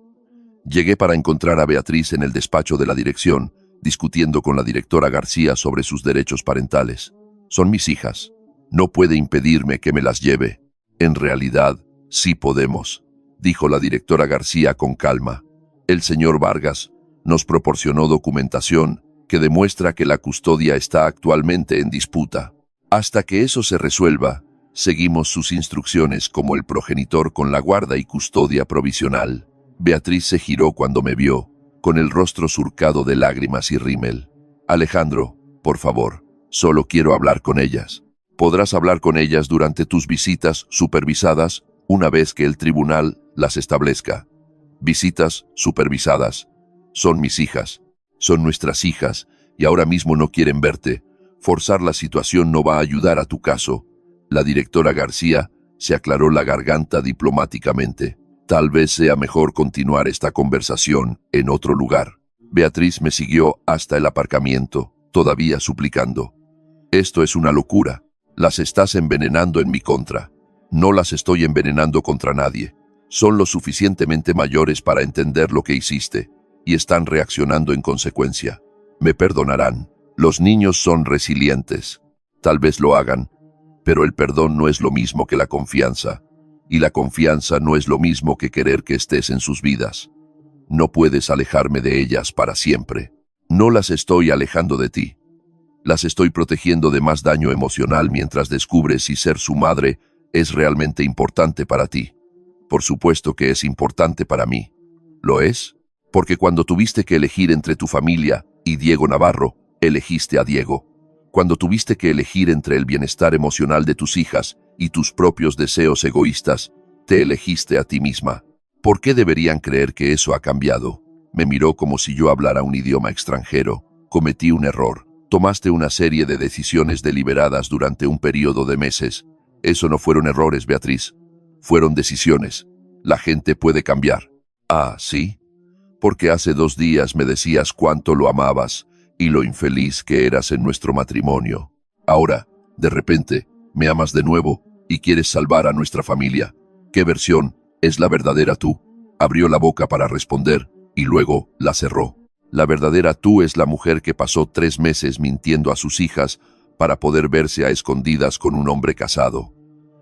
Llegué para encontrar a Beatriz en el despacho de la dirección, discutiendo con la directora García sobre sus derechos parentales. Son mis hijas. No puede impedirme que me las lleve. En realidad, sí podemos, dijo la directora García con calma. El señor Vargas nos proporcionó documentación que demuestra que la custodia está actualmente en disputa. Hasta que eso se resuelva, seguimos sus instrucciones como el progenitor con la guarda y custodia provisional. Beatriz se giró cuando me vio, con el rostro surcado de lágrimas y rímel. Alejandro, por favor, solo quiero hablar con ellas. Podrás hablar con ellas durante tus visitas supervisadas una vez que el tribunal las establezca. Visitas supervisadas. Son mis hijas, son nuestras hijas, y ahora mismo no quieren verte. Forzar la situación no va a ayudar a tu caso. La directora García se aclaró la garganta diplomáticamente. Tal vez sea mejor continuar esta conversación en otro lugar. Beatriz me siguió hasta el aparcamiento, todavía suplicando. Esto es una locura. Las estás envenenando en mi contra. No las estoy envenenando contra nadie. Son lo suficientemente mayores para entender lo que hiciste, y están reaccionando en consecuencia. Me perdonarán. Los niños son resilientes. Tal vez lo hagan, pero el perdón no es lo mismo que la confianza. Y la confianza no es lo mismo que querer que estés en sus vidas. No puedes alejarme de ellas para siempre. No las estoy alejando de ti. Las estoy protegiendo de más daño emocional mientras descubres si ser su madre es realmente importante para ti. Por supuesto que es importante para mí. ¿Lo es? Porque cuando tuviste que elegir entre tu familia y Diego Navarro, elegiste a Diego. Cuando tuviste que elegir entre el bienestar emocional de tus hijas y tus propios deseos egoístas, te elegiste a ti misma. ¿Por qué deberían creer que eso ha cambiado? Me miró como si yo hablara un idioma extranjero. Cometí un error. Tomaste una serie de decisiones deliberadas durante un periodo de meses. Eso no fueron errores, Beatriz. Fueron decisiones. La gente puede cambiar. Ah, ¿sí? Porque hace 2 días me decías cuánto lo amabas y lo infeliz que eras en nuestro matrimonio. Ahora, de repente, me amas de nuevo y quieres salvar a nuestra familia. ¿Qué versión es la verdadera tú? Abrió la boca para responder y luego la cerró. La verdadera tú es la mujer que pasó 3 meses mintiendo a sus hijas para poder verse a escondidas con un hombre casado.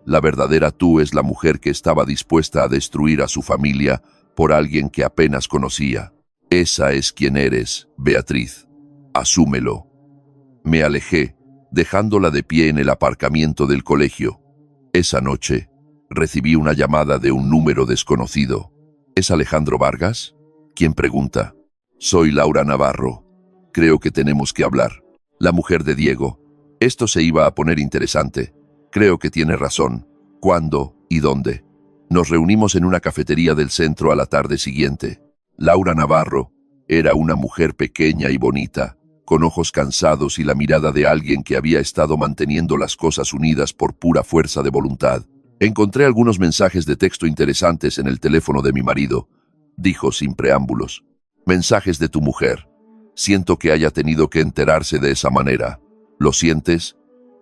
La verdadera tú es la mujer que estaba dispuesta a destruir a su familia por alguien que apenas conocía. Esa es quien eres, Beatriz. Asúmelo. Me alejé, dejándola de pie en el aparcamiento del colegio. Esa noche, recibí una llamada de un número desconocido. ¿Es Alejandro Vargas? ¿Quién pregunta? Soy Laura Navarro. Creo que tenemos que hablar. La mujer de Diego. Esto se iba a poner interesante. Creo que tiene razón. ¿Cuándo y dónde? Nos reunimos en una cafetería del centro a la tarde siguiente. Laura Navarro era una mujer pequeña y bonita, con ojos cansados y la mirada de alguien que había estado manteniendo las cosas unidas por pura fuerza de voluntad. Encontré algunos mensajes de texto interesantes en el teléfono de mi marido, dijo sin preámbulos. Mensajes de tu mujer. Siento que haya tenido que enterarse de esa manera. ¿Lo sientes?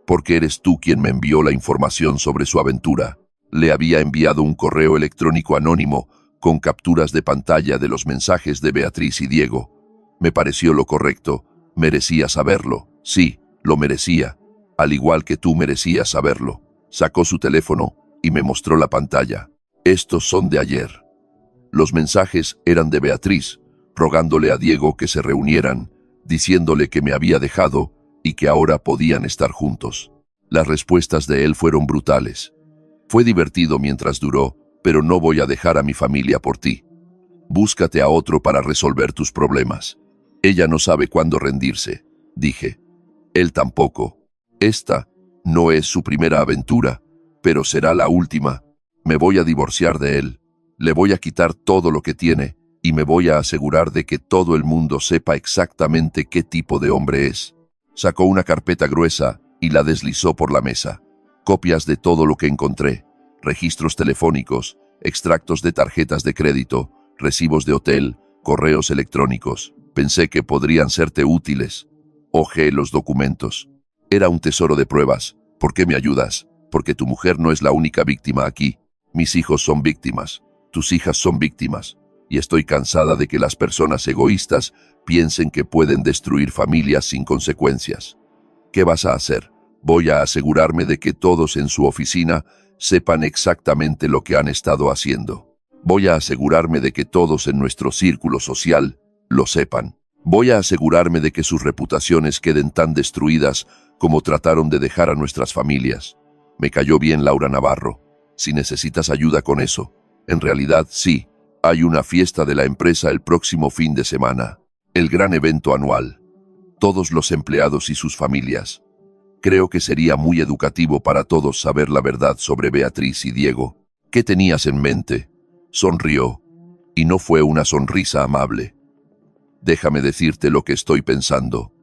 Porque eres tú quien me envió la información sobre su aventura. Le había enviado un correo electrónico anónimo con capturas de pantalla de los mensajes de Beatriz y Diego. Me pareció lo correcto. Merecía saberlo. Sí, lo merecía. Al igual que tú merecías saberlo. Sacó su teléfono y me mostró la pantalla. Estos son de ayer. Los mensajes eran de Beatriz, rogándole a Diego que se reunieran, diciéndole que me había dejado y que ahora podían estar juntos. Las respuestas de él fueron brutales. Fue divertido mientras duró, pero no voy a dejar a mi familia por ti. Búscate a otro para resolver tus problemas. Ella no sabe cuándo rendirse, dije. Él tampoco. Esta no es su primera aventura, pero será la última. Me voy a divorciar de él. Le voy a quitar todo lo que tiene y me voy a asegurar de que todo el mundo sepa exactamente qué tipo de hombre es. Sacó una carpeta gruesa y la deslizó por la mesa. Copias de todo lo que encontré. Registros telefónicos, extractos de tarjetas de crédito, recibos de hotel, correos electrónicos. Pensé que podrían serte útiles. Hojeé los documentos. Era un tesoro de pruebas. ¿Por qué me ayudas? Porque tu mujer no es la única víctima aquí. Mis hijos son víctimas. Tus hijas son víctimas. Y estoy cansada de que las personas egoístas piensen que pueden destruir familias sin consecuencias. ¿Qué vas a hacer? Voy a asegurarme de que todos en su oficina sepan exactamente lo que han estado haciendo. Voy a asegurarme de que todos en nuestro círculo social lo sepan. Voy a asegurarme de que sus reputaciones queden tan destruidas como trataron de dejar a nuestras familias. Me cayó bien Laura Navarro. Si necesitas ayuda con eso. En realidad, sí. Hay una fiesta de la empresa el próximo fin de semana. El gran evento anual. Todos los empleados y sus familias. Creo que sería muy educativo para todos saber la verdad sobre Beatriz y Diego. ¿Qué tenías en mente? Sonrió. Y no fue una sonrisa amable. Déjame decirte lo que estoy pensando.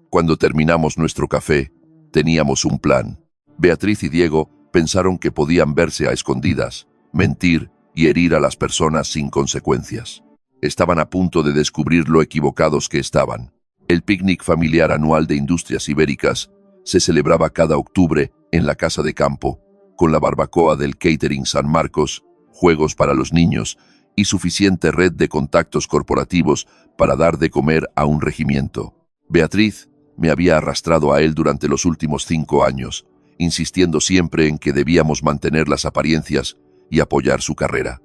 Cuando terminamos nuestro café, teníamos un plan. Beatriz y Diego pensaron que podían verse a escondidas, mentir y herir a las personas sin consecuencias. Estaban a punto de descubrir lo equivocados que estaban. El picnic familiar anual de Industrias Ibéricas se celebraba cada octubre en la casa de campo, con la barbacoa del Catering San Marcos, juegos para los niños y suficiente red de contactos corporativos para dar de comer a un regimiento. Beatriz me había arrastrado a él durante los últimos 5 años, insistiendo siempre en que debíamos mantener las apariencias y apoyar su carrera.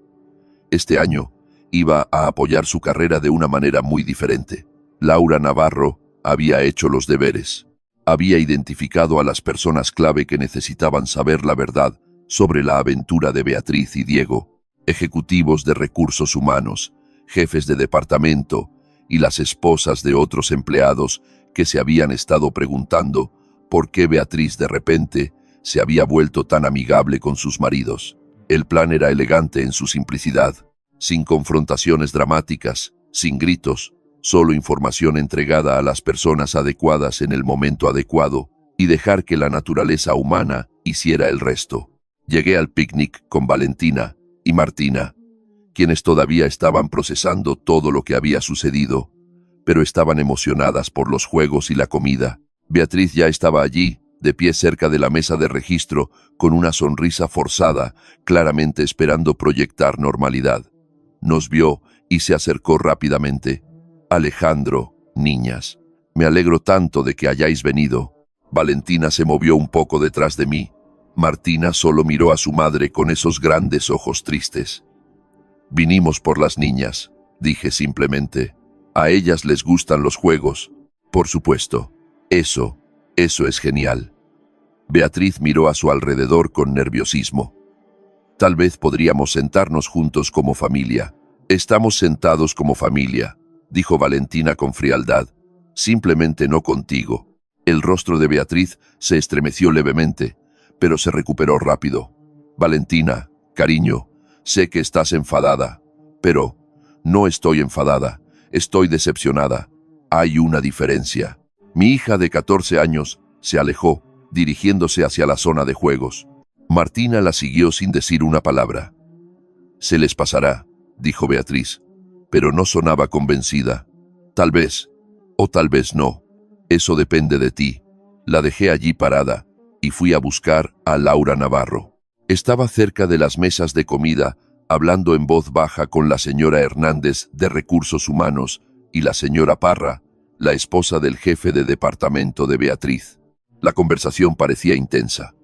Este año iba a apoyar su carrera de una manera muy diferente. Laura Navarro había hecho los deberes. Había identificado a las personas clave que necesitaban saber la verdad sobre la aventura de Beatriz y Diego, ejecutivos de recursos humanos, jefes de departamento y las esposas de otros empleados que se habían estado preguntando por qué Beatriz de repente se había vuelto tan amigable con sus maridos. El plan era elegante en su simplicidad, sin confrontaciones dramáticas, sin gritos, solo información entregada a las personas adecuadas en el momento adecuado y dejar que la naturaleza humana hiciera el resto. Llegué al picnic con Valentina y Martina, quienes todavía estaban procesando todo lo que había sucedido, pero estaban emocionadas por los juegos y la comida. Beatriz ya estaba allí, de pie cerca de la mesa de registro, con una sonrisa forzada, claramente esperando proyectar normalidad. Nos vio y se acercó rápidamente. Alejandro, niñas, me alegro tanto de que hayáis venido. Valentina se movió un poco detrás de mí. Martina solo miró a su madre con esos grandes ojos tristes. Vinimos por las niñas, dije simplemente. A ellas les gustan los juegos. Por supuesto. Eso es genial. Beatriz miró a su alrededor con nerviosismo. Tal vez podríamos sentarnos juntos como familia. Estamos sentados como familia, dijo Valentina con frialdad. Simplemente no contigo. El rostro de Beatriz se estremeció levemente, pero se recuperó rápido. Valentina, cariño, sé que estás enfadada, pero no estoy enfadada, estoy decepcionada. Hay una diferencia. Mi hija de 14 años se alejó, dirigiéndose hacia la zona de juegos. Martina la siguió sin decir una palabra. Se les pasará, dijo Beatriz, pero no sonaba convencida. Tal vez, o tal vez no. Eso depende de ti. La dejé allí parada y fui a buscar a Laura Navarro. Estaba cerca de las mesas de comida, hablando en voz baja con la señora Hernández de Recursos Humanos y la señora Parra, la esposa del jefe de departamento de Beatriz. La conversación parecía intensa.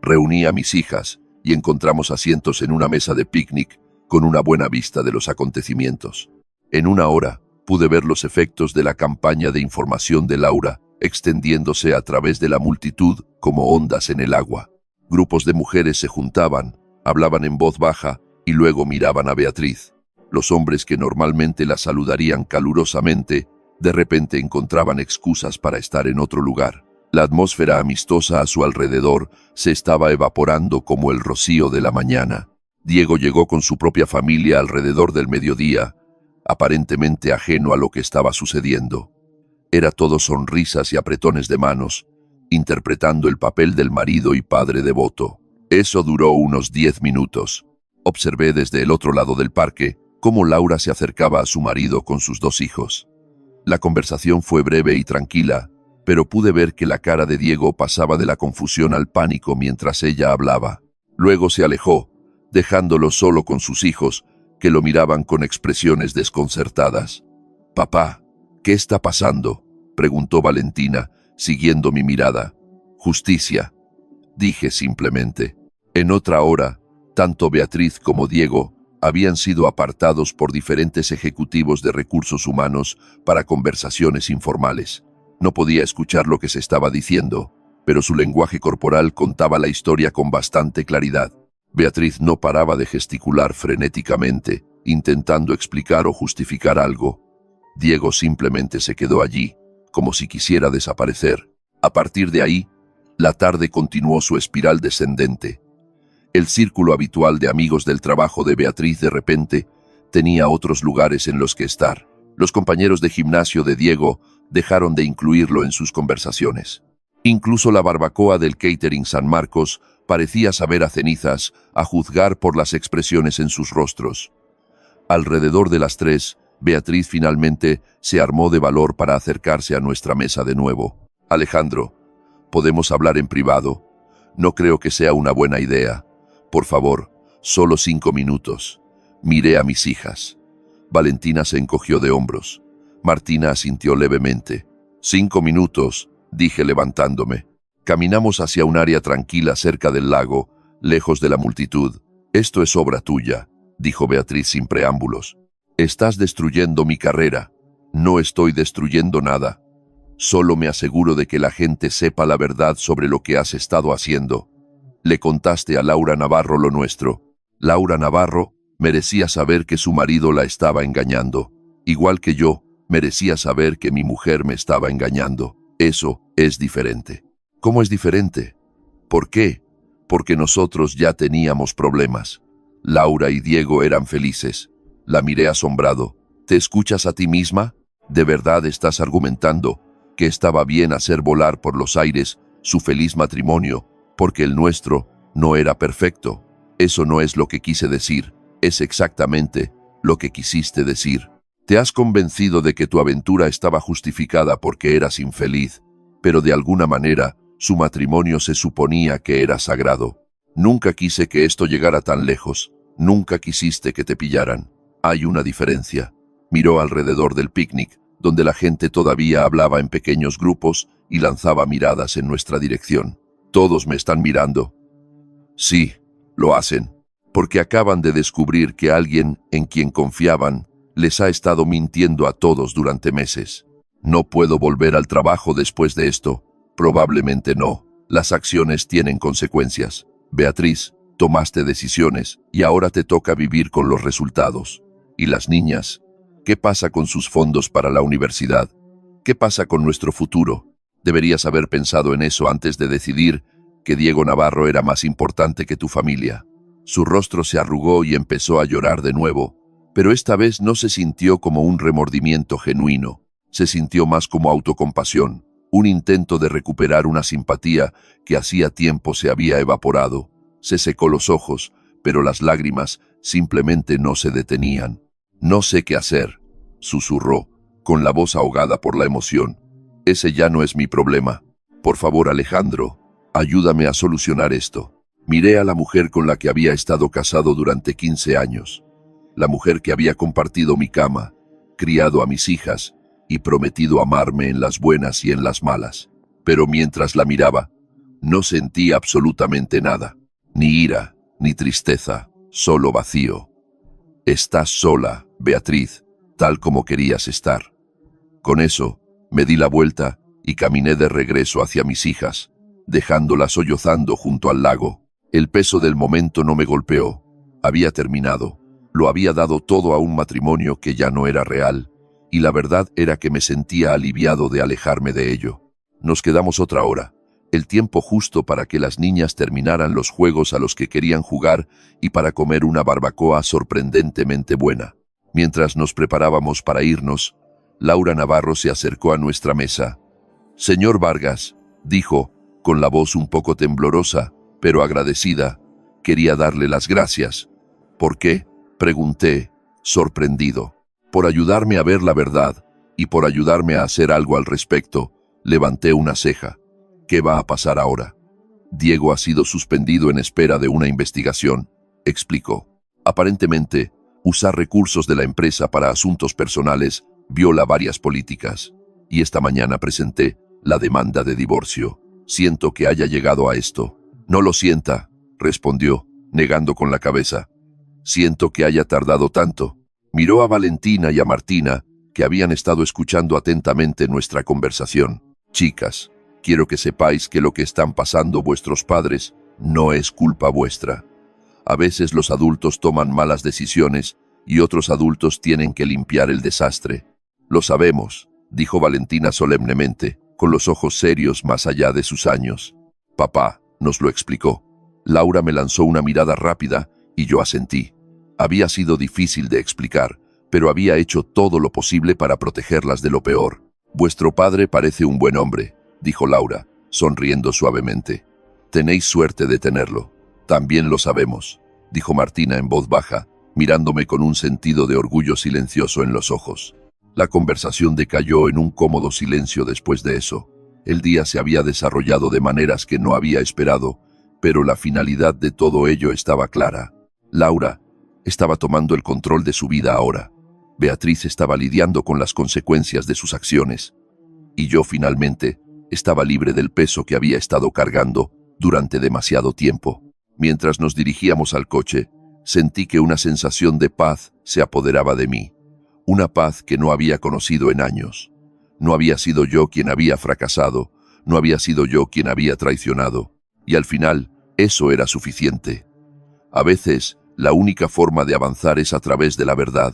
Reuní a mis hijas y encontramos asientos en una mesa de picnic con una buena vista de los acontecimientos. En una hora pude ver los efectos de la campaña de información de Laura, extendiéndose a través de la multitud como ondas en el agua. Grupos de mujeres se juntaban, hablaban en voz baja y luego miraban a Beatriz. Los hombres que normalmente la saludarían calurosamente, de repente encontraban excusas para estar en otro lugar. La atmósfera amistosa a su alrededor se estaba evaporando como el rocío de la mañana. Diego llegó con su propia familia alrededor del mediodía, aparentemente ajeno a lo que estaba sucediendo. Era todo sonrisas y apretones de manos, interpretando el papel del marido y padre devoto. Eso duró unos 10 minutos. Observé desde el otro lado del parque cómo Laura se acercaba a su marido con sus 2 hijos. La conversación fue breve y tranquila, pero pude ver que la cara de Diego pasaba de la confusión al pánico mientras ella hablaba. Luego se alejó, dejándolo solo con sus hijos, que lo miraban con expresiones desconcertadas. «Papá, ¿qué está pasando?», preguntó Valentina, siguiendo mi mirada. «Justicia», dije simplemente. En otra hora, tanto Beatriz como Diego habían sido apartados por diferentes ejecutivos de recursos humanos para conversaciones informales. No podía escuchar lo que se estaba diciendo, pero su lenguaje corporal contaba la historia con bastante claridad. Beatriz no paraba de gesticular frenéticamente, intentando explicar o justificar algo. Diego simplemente se quedó allí, como si quisiera desaparecer. A partir de ahí, la tarde continuó su espiral descendente. El círculo habitual de amigos del trabajo de Beatriz de repente tenía otros lugares en los que estar. Los compañeros de gimnasio de Diego dejaron de incluirlo en sus conversaciones. Incluso la barbacoa del catering San Marcos parecía saber a cenizas, a juzgar por las expresiones en sus rostros. Alrededor de las 3, Beatriz finalmente se armó de valor para acercarse a nuestra mesa de nuevo. «Alejandro, ¿podemos hablar en privado? No creo que sea una buena idea. Por favor, solo 5 minutos». Miré a mis hijas. Valentina se encogió de hombros. Martina asintió levemente. «5 minutos», dije levantándome. Caminamos hacia un área tranquila cerca del lago, lejos de la multitud. «Esto es obra tuya», dijo Beatriz sin preámbulos. «Estás destruyendo mi carrera». «No estoy destruyendo nada. Solo me aseguro de que la gente sepa la verdad sobre lo que has estado haciendo. Le contaste a Laura Navarro lo nuestro. Laura Navarro merecía saber que su marido la estaba engañando. Igual que yo, merecía saber que mi mujer me estaba engañando. Eso es diferente». «¿Cómo es diferente?». «¿Por qué?». «Porque nosotros ya teníamos problemas. Laura y Diego eran felices». La miré asombrado. «¿Te escuchas a ti misma? ¿De verdad estás argumentando que estaba bien hacer volar por los aires su feliz matrimonio porque el nuestro no era perfecto?» «Eso no es lo que quise decir, es exactamente lo que quisiste decir. Te has convencido de que tu aventura estaba justificada porque eras infeliz, pero de alguna manera su matrimonio se suponía que era sagrado. Nunca quise que esto llegara tan lejos, nunca quisiste que te pillaran. Hay una diferencia». Miró alrededor del picnic, donde la gente todavía hablaba en pequeños grupos y lanzaba miradas en nuestra dirección. «Todos me están mirando». «Sí, lo hacen, porque acaban de descubrir que alguien en quien confiaban les ha estado mintiendo a todos durante meses. No puedo volver al trabajo después de esto». «Probablemente no. Las acciones tienen consecuencias. Beatriz, tomaste decisiones y ahora te toca vivir con los resultados. ¿Y las niñas? ¿Qué pasa con sus fondos para la universidad? ¿Qué pasa con nuestro futuro? Deberías haber pensado en eso antes de decidir que Diego Navarro era más importante que tu familia». Su rostro se arrugó y empezó a llorar de nuevo, pero esta vez no se sintió como un remordimiento genuino. Se sintió más como autocompasión, un intento de recuperar una simpatía que hacía tiempo se había evaporado. Se secó los ojos, pero las lágrimas simplemente no se detenían. «No sé qué hacer», susurró, con la voz ahogada por la emoción. «Ese ya no es mi problema. Por favor, Alejandro, ayúdame a solucionar esto». Miré a la mujer con la que había estado casado durante 15 años. La mujer que había compartido mi cama, criado a mis hijas y prometido amarme en las buenas y en las malas. Pero mientras la miraba, no sentí absolutamente nada. Ni ira, ni tristeza, solo vacío. «Estás sola, Beatriz, tal como querías estar». Con eso, me di la vuelta y caminé de regreso hacia mis hijas, dejándolas sollozando junto al lago. El peso del momento no me golpeó. Había terminado. Lo había dado todo a un matrimonio que ya no era real, y la verdad era que me sentía aliviado de alejarme de ello. Nos quedamos otra hora, el tiempo justo para que las niñas terminaran los juegos a los que querían jugar y para comer una barbacoa sorprendentemente buena. Mientras nos preparábamos para irnos, Laura Navarro se acercó a nuestra mesa. «Señor Vargas», dijo, con la voz un poco temblorosa, pero agradecida, «quería darle las gracias». «¿Por qué?», pregunté, sorprendido. Por ayudarme a ver la verdad y por ayudarme a hacer algo al respecto, levanté una ceja. ¿Qué va a pasar ahora? Diego ha sido suspendido en espera de una investigación, explicó. Aparentemente, usar recursos de la empresa para asuntos personales viola varias políticas, y esta mañana presenté la demanda de divorcio. Siento que haya llegado a esto. No lo sienta, respondió, negando con la cabeza. Siento que haya tardado tanto. Miró a Valentina y a Martina, que habían estado escuchando atentamente nuestra conversación. Chicas, quiero que sepáis que lo que están pasando vuestros padres no es culpa vuestra. A veces los adultos toman malas decisiones y otros adultos tienen que limpiar el desastre. Lo sabemos, dijo Valentina solemnemente, con los ojos serios más allá de sus años. Papá nos lo explicó. Laura me lanzó una mirada rápida y yo asentí. Había sido difícil de explicar, pero había hecho todo lo posible para protegerlas de lo peor. Vuestro padre parece un buen hombre, dijo Laura, sonriendo suavemente. Tenéis suerte de tenerlo. También lo sabemos, dijo Martina en voz baja, mirándome con un sentido de orgullo silencioso en los ojos. La conversación decayó en un cómodo silencio después de eso. El día se había desarrollado de maneras que no había esperado, pero la finalidad de todo ello estaba clara. Laura estaba tomando el control de su vida ahora. Beatriz estaba lidiando con las consecuencias de sus acciones. Y yo finalmente estaba libre del peso que había estado cargando durante demasiado tiempo. Mientras nos dirigíamos al coche, sentí que una sensación de paz se apoderaba de mí. Una paz que no había conocido en años. No había sido yo quien había fracasado, no había sido yo quien había traicionado. Y al final, eso era suficiente. A veces, la única forma de avanzar es a través de la verdad.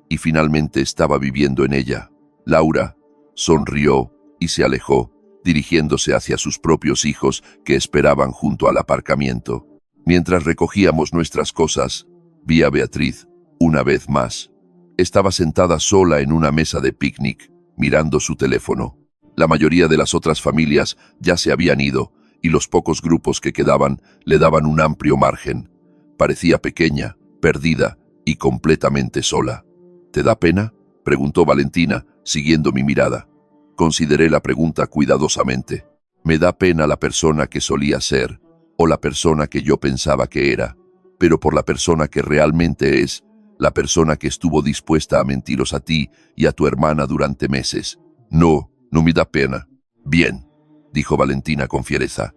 Y finalmente estaba viviendo en ella. Laura sonrió y se alejó, dirigiéndose hacia sus propios hijos que esperaban junto al aparcamiento. Mientras recogíamos nuestras cosas, vi a Beatriz, una vez más. Estaba sentada sola en una mesa de picnic, mirando su teléfono. La mayoría de las otras familias ya se habían ido, y los pocos grupos que quedaban le daban un amplio margen. Parecía pequeña, perdida y completamente sola. ¿Te da pena?, preguntó Valentina, siguiendo mi mirada. Consideré la pregunta cuidadosamente. Me da pena la persona que solía ser, o la persona que yo pensaba que era, pero por la persona que realmente es, la persona que estuvo dispuesta a mentiros a ti y a tu hermana durante meses. No me da pena. Bien, dijo Valentina con fiereza.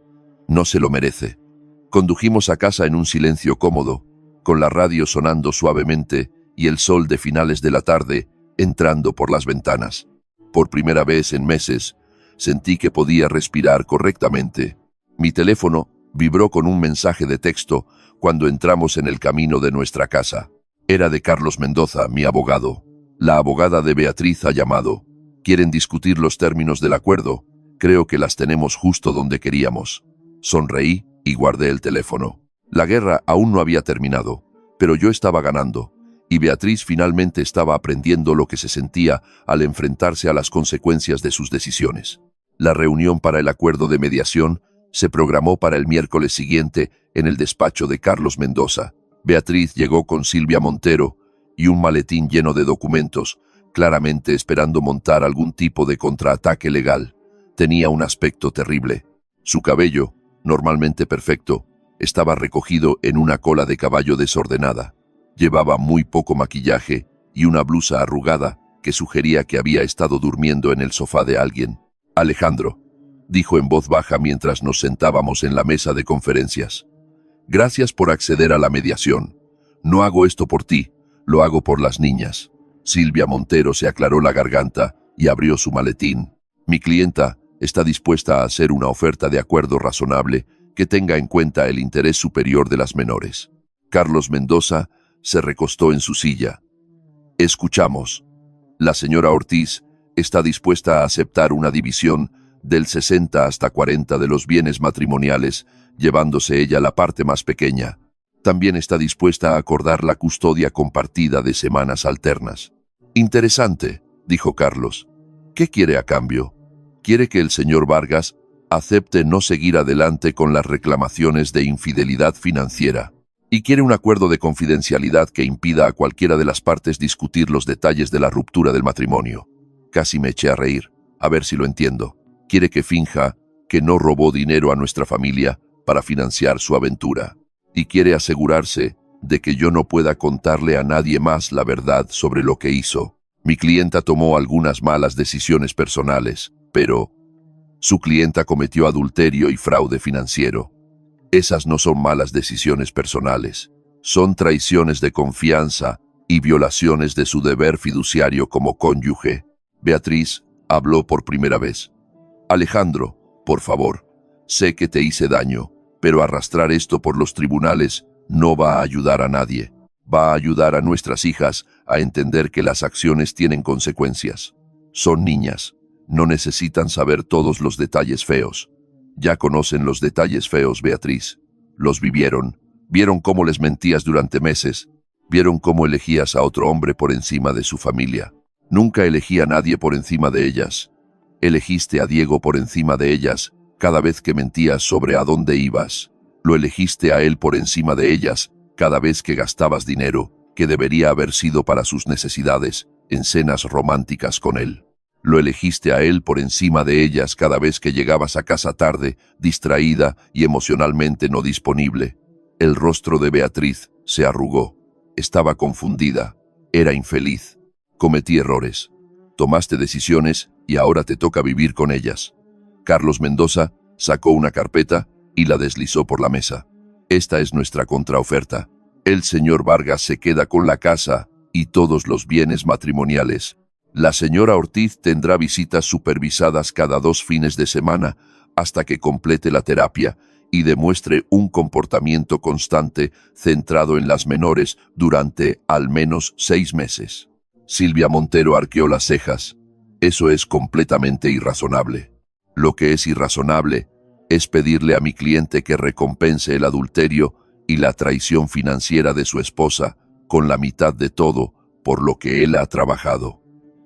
No se lo merece. Condujimos a casa en un silencio cómodo, con la radio sonando suavemente y el sol de finales de la tarde entrando por las ventanas. Por primera vez en meses, sentí que podía respirar correctamente. Mi teléfono vibró con un mensaje de texto cuando entramos en el camino de nuestra casa. Era de Carlos Mendoza, mi abogado. La abogada de Beatriz ha llamado. Quieren discutir los términos del acuerdo. Creo que las tenemos justo donde queríamos. Sonreí y guardé el teléfono. La guerra aún no había terminado, pero yo estaba ganando, y Beatriz finalmente estaba aprendiendo lo que se sentía al enfrentarse a las consecuencias de sus decisiones. La reunión para el acuerdo de mediación se programó para el miércoles siguiente en el despacho de Carlos Mendoza. Beatriz llegó con Silvia Montero y un maletín lleno de documentos, claramente esperando montar algún tipo de contraataque legal. Tenía un aspecto terrible. Su cabello, normalmente perfecto, estaba recogido en una cola de caballo desordenada. Llevaba muy poco maquillaje y una blusa arrugada que sugería que había estado durmiendo en el sofá de alguien. Alejandro, dijo en voz baja mientras nos sentábamos en la mesa de conferencias. Gracias por acceder a la mediación. No hago esto por ti, lo hago por las niñas. Silvia Montero se aclaró la garganta y abrió su maletín. Mi clienta está dispuesta a hacer una oferta de acuerdo razonable que tenga en cuenta el interés superior de las menores. Carlos Mendoza se recostó en su silla. Escuchamos. La señora Ortiz está dispuesta a aceptar una división del 60 hasta 40 de los bienes matrimoniales, llevándose ella la parte más pequeña. También está dispuesta a acordar la custodia compartida de semanas alternas. Interesante, dijo Carlos. ¿Qué quiere a cambio? Quiere que el señor Vargas acepte no seguir adelante con las reclamaciones de infidelidad financiera. Y quiere un acuerdo de confidencialidad que impida a cualquiera de las partes discutir los detalles de la ruptura del matrimonio. Casi me eché a reír, a ver si lo entiendo. Quiere que finja que no robó dinero a nuestra familia para financiar su aventura. Y quiere asegurarse de que yo no pueda contarle a nadie más la verdad sobre lo que hizo. Mi clienta tomó algunas malas decisiones personales, pero su clienta cometió adulterio y fraude financiero. Esas no son malas decisiones personales, son traiciones de confianza y violaciones de su deber fiduciario como cónyuge. Beatriz habló por primera vez. Alejandro, por favor, sé que te hice daño, pero arrastrar esto por los tribunales no va a ayudar a nadie. Va a ayudar a nuestras hijas a entender que las acciones tienen consecuencias. Son niñas, no necesitan saber todos los detalles feos. Ya conocen los detalles feos, Beatriz. Los vivieron, vieron cómo les mentías durante meses, vieron cómo elegías a otro hombre por encima de su familia. Nunca elegí a nadie por encima de ellas. Elegiste a Diego por encima de ellas cada vez que mentías sobre a dónde ibas. Lo elegiste a él por encima de ellas cada vez que gastabas dinero que debería haber sido para sus necesidades en cenas románticas con él. Lo elegiste a él por encima de ellas cada vez que llegabas a casa tarde, distraída y emocionalmente no disponible. El rostro de Beatriz se arrugó. Estaba confundida. Era infeliz. Cometí errores. Tomaste decisiones y ahora te toca vivir con ellas. Carlos Mendoza sacó una carpeta y la deslizó por la mesa. Esta es nuestra contraoferta. El señor Vargas se queda con la casa y todos los bienes matrimoniales. La señora Ortiz tendrá visitas supervisadas cada 2 fines de semana hasta que complete la terapia y demuestre un comportamiento constante centrado en las menores durante al menos 6 meses. Silvia Montero arqueó las cejas. Eso es completamente irrazonable. Lo que es irrazonable es pedirle a mi cliente que recompense el adulterio y la traición financiera de su esposa con la mitad de todo por lo que él ha trabajado.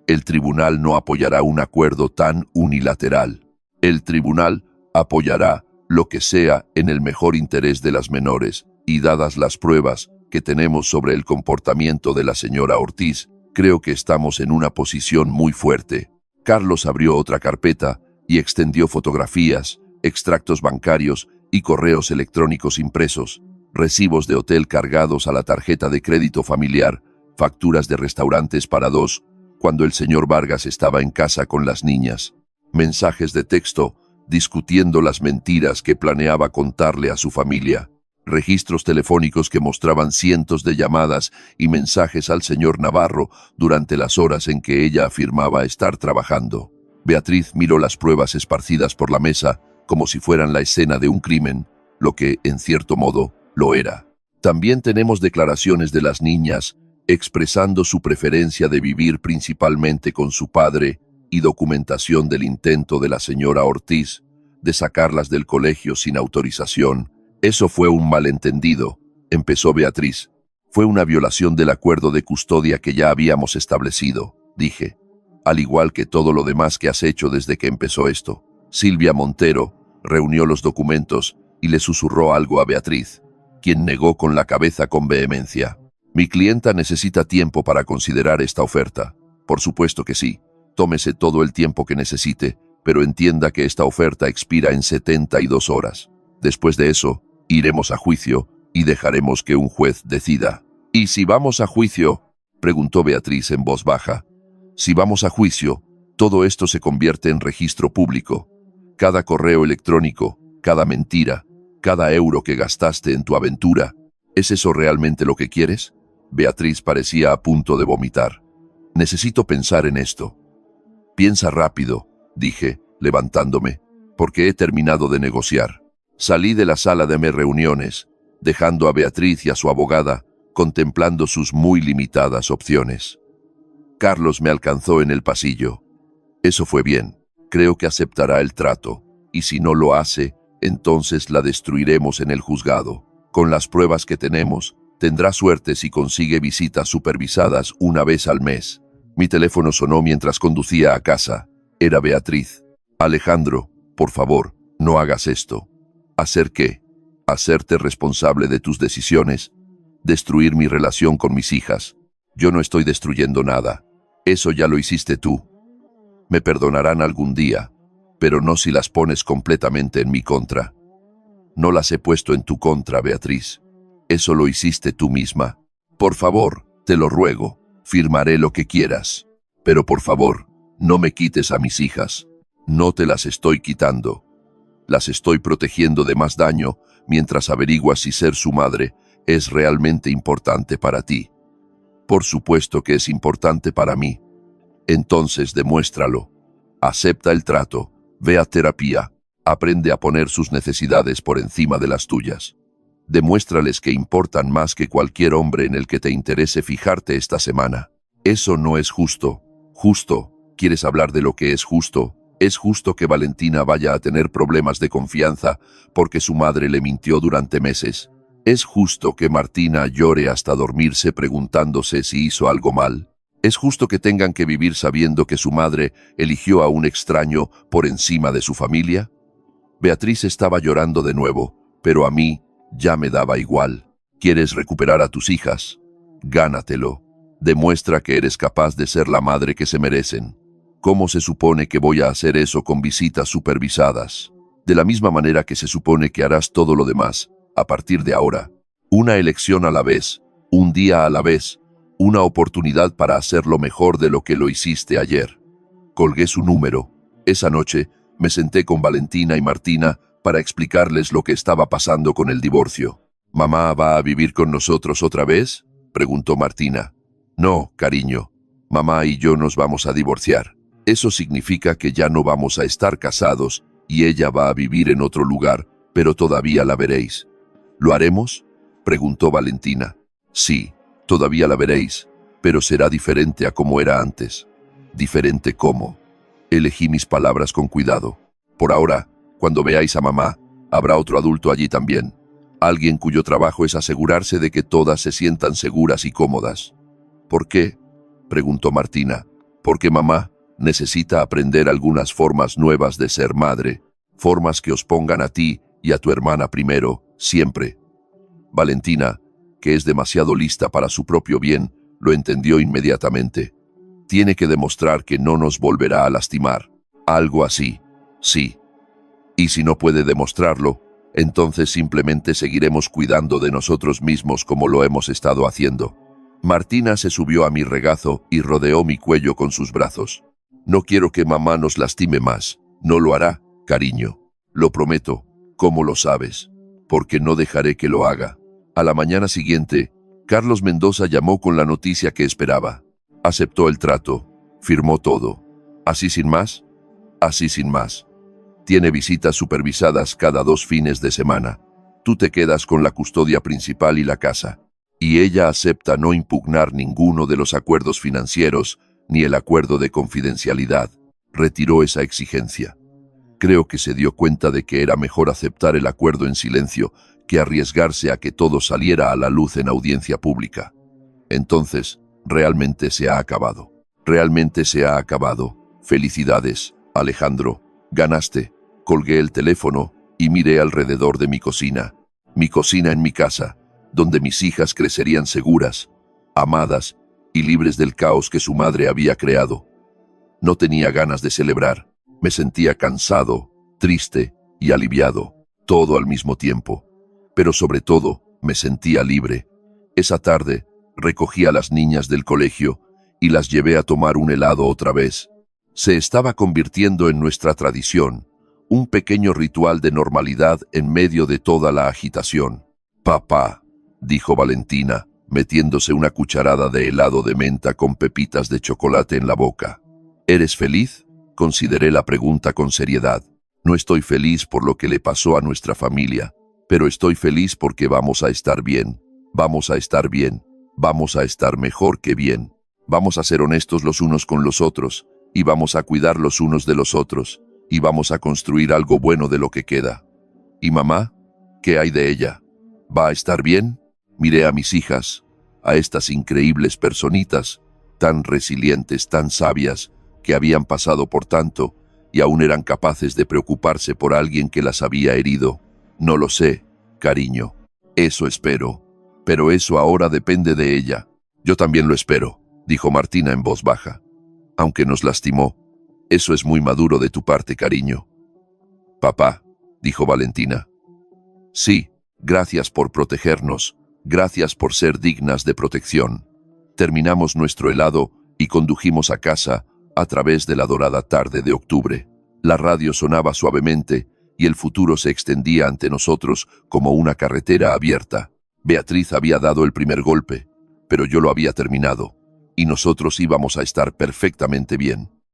El tribunal no apoyará un acuerdo tan unilateral. El tribunal apoyará lo que sea en el mejor interés de las menores, y dadas las pruebas que tenemos sobre el comportamiento de la señora Ortiz, creo que estamos en una posición muy fuerte. Carlos abrió otra carpeta y extendió fotografías, extractos bancarios y correos electrónicos impresos, recibos de hotel cargados a la tarjeta de crédito familiar, facturas de restaurantes para 2, cuando el señor Vargas estaba en casa con las niñas, mensajes de texto discutiendo las mentiras que planeaba contarle a su familia, registros telefónicos que mostraban cientos de llamadas y mensajes al señor Navarro durante las horas en que ella afirmaba estar trabajando. Beatriz miró las pruebas esparcidas por la mesa como si fueran la escena de un crimen, lo que, en cierto modo, lo era. También tenemos declaraciones de las niñas expresando su preferencia de vivir principalmente con su padre y documentación del intento de la señora Ortiz de sacarlas del colegio sin autorización. Eso fue un malentendido, empezó Beatriz. Fue una violación del acuerdo de custodia que ya habíamos establecido, dije. Al igual que todo lo demás que has hecho desde que empezó esto. Silvia Montero reunió los documentos y le susurró algo a Beatriz, quien negó con la cabeza con vehemencia. Mi clienta necesita tiempo para considerar esta oferta. Por supuesto que sí. Tómese todo el tiempo que necesite, pero entienda que esta oferta expira en 72 horas. Después de eso, iremos a juicio y dejaremos que un juez decida. ¿Y si vamos a juicio?, preguntó Beatriz en voz baja. Si vamos a juicio, todo esto se convierte en registro público. Cada correo electrónico, cada mentira, cada euro que gastaste en tu aventura. ¿Es eso realmente lo que quieres? Beatriz parecía a punto de vomitar. Necesito pensar en esto. Piensa rápido, dije, levantándome, porque he terminado de negociar. Salí de la sala de reuniones, dejando a Beatriz y a su abogada contemplando sus muy limitadas opciones. Carlos me alcanzó en el pasillo. Eso fue bien. Creo que aceptará el trato, y si no lo hace, entonces la destruiremos en el juzgado. Con las pruebas que tenemos, tendrá suerte si consigue visitas supervisadas una vez al mes. Mi teléfono sonó mientras conducía a casa. Era Beatriz. Alejandro, por favor, no hagas esto. ¿Hacer qué? hacerte responsable de tus decisiones, destruir mi relación con mis hijas. Yo no estoy destruyendo nada. Eso ya lo hiciste tú. Me perdonarán algún día, pero no si las pones completamente en mi contra. No las he puesto en tu contra, Beatriz. Eso lo hiciste tú misma. Por favor, te lo ruego, firmaré lo que quieras. Pero por favor, no me quites a mis hijas. No te las estoy quitando. Las estoy protegiendo de más daño mientras averiguas si ser su madre es realmente importante para ti. Por supuesto que es importante para mí. Entonces demuéstralo. Acepta el trato, ve a terapia, aprende a poner sus necesidades por encima de las tuyas. Demuéstrales que importan más que cualquier hombre en el que te interese fijarte esta semana. Eso no es justo. Justo. ¿Quieres hablar de lo que es justo? Es justo que Valentina vaya a tener problemas de confianza porque su madre le mintió durante meses. Es justo que Martina llore hasta dormirse preguntándose si hizo algo mal. Es justo que tengan que vivir sabiendo que su madre eligió a un extraño por encima de su familia. Beatriz estaba llorando de nuevo, pero a mí ya me daba igual. ¿Quieres recuperar a tus hijas? Gánatelo. Demuestra que eres capaz de ser la madre que se merecen. ¿Cómo se supone que voy a hacer eso con visitas supervisadas? De la misma manera que se supone que harás todo lo demás, a partir de ahora. Una elección a la vez, un día a la vez, una oportunidad para hacerlo mejor de lo que lo hiciste ayer. Colgué su número. Esa noche me senté con Valentina y Martina para explicarles lo que estaba pasando con el divorcio. ¿Mamá va a vivir con nosotros otra vez?, preguntó Martina. No, cariño. Mamá y yo nos vamos a divorciar. Eso significa que ya no vamos a estar casados y ella va a vivir en otro lugar, pero todavía la veréis. ¿Lo haremos?, preguntó Valentina. Sí, todavía la veréis, pero será diferente a como era antes. ¿Diferente cómo? Elegí mis palabras con cuidado. Por ahora, cuando veáis a mamá, habrá otro adulto allí también. Alguien cuyo trabajo es asegurarse de que todas se sientan seguras y cómodas. ¿Por qué?, preguntó Martina. Porque mamá necesita aprender algunas formas nuevas de ser madre, formas que os pongan a ti y a tu hermana primero, siempre. Valentina, que es demasiado lista para su propio bien, lo entendió inmediatamente. Tiene que demostrar que no nos volverá a lastimar. Algo así. Sí. Y si no puede demostrarlo, entonces simplemente seguiremos cuidando de nosotros mismos como lo hemos estado haciendo. Martina se subió a mi regazo y rodeó mi cuello con sus brazos. No quiero que mamá nos lastime más. No lo hará, cariño. Lo prometo. ¿Cómo lo sabes? Porque no dejaré que lo haga. A la mañana siguiente, Carlos Mendoza llamó con la noticia que esperaba. Aceptó el trato. Firmó todo. ¿Así sin más? Así sin más. Tiene visitas supervisadas cada 2 fines de semana. Tú te quedas con la custodia principal y la casa. Y ella acepta no impugnar ninguno de los acuerdos financieros ni el acuerdo de confidencialidad. Retiró esa exigencia. Creo que se dio cuenta de que era mejor aceptar el acuerdo en silencio que arriesgarse a que todo saliera a la luz en audiencia pública. Entonces, realmente se ha acabado. Realmente se ha acabado. Felicidades, Alejandro. Ganaste. Colgué el teléfono y miré alrededor de mi cocina. Mi cocina en mi casa, donde mis hijas crecerían seguras, amadas y libres del caos que su madre había creado. No tenía ganas de celebrar. Me sentía cansado, triste y aliviado, todo al mismo tiempo. Pero sobre todo, me sentía libre. Esa tarde, recogí a las niñas del colegio y las llevé a tomar un helado otra vez. Se estaba convirtiendo en nuestra tradición, un pequeño ritual de normalidad en medio de toda la agitación. «Papá», dijo Valentina, metiéndose una cucharada de helado de menta con pepitas de chocolate en la boca. «¿Eres feliz?», consideré la pregunta con seriedad. «No estoy feliz por lo que le pasó a nuestra familia, pero estoy feliz porque vamos a estar bien. Vamos a estar bien. Vamos a estar mejor que bien. Vamos a ser honestos los unos con los otros, y vamos a cuidar los unos de los otros, y vamos a construir algo bueno de lo que queda». «¿Y mamá? ¿Qué hay de ella? ¿Va a estar bien?». Miré a mis hijas, a estas increíbles personitas, tan resilientes, tan sabias, que habían pasado por tanto y aún eran capaces de preocuparse por alguien que las había herido. «No lo sé», Cariño, eso espero. Pero eso ahora depende de ella. Yo también lo espero, dijo Martina en voz baja. Aunque nos lastimó, eso es muy maduro de tu parte, cariño. Papá, dijo Valentina. Sí, gracias por protegernos, gracias por ser dignas de protección. Terminamos nuestro helado y condujimos a casa a través de la dorada tarde de octubre. La radio sonaba suavemente y el futuro se extendía ante nosotros como una carretera abierta. Beatriz había dado el primer golpe, pero yo lo había terminado, y nosotros íbamos a estar perfectamente bien.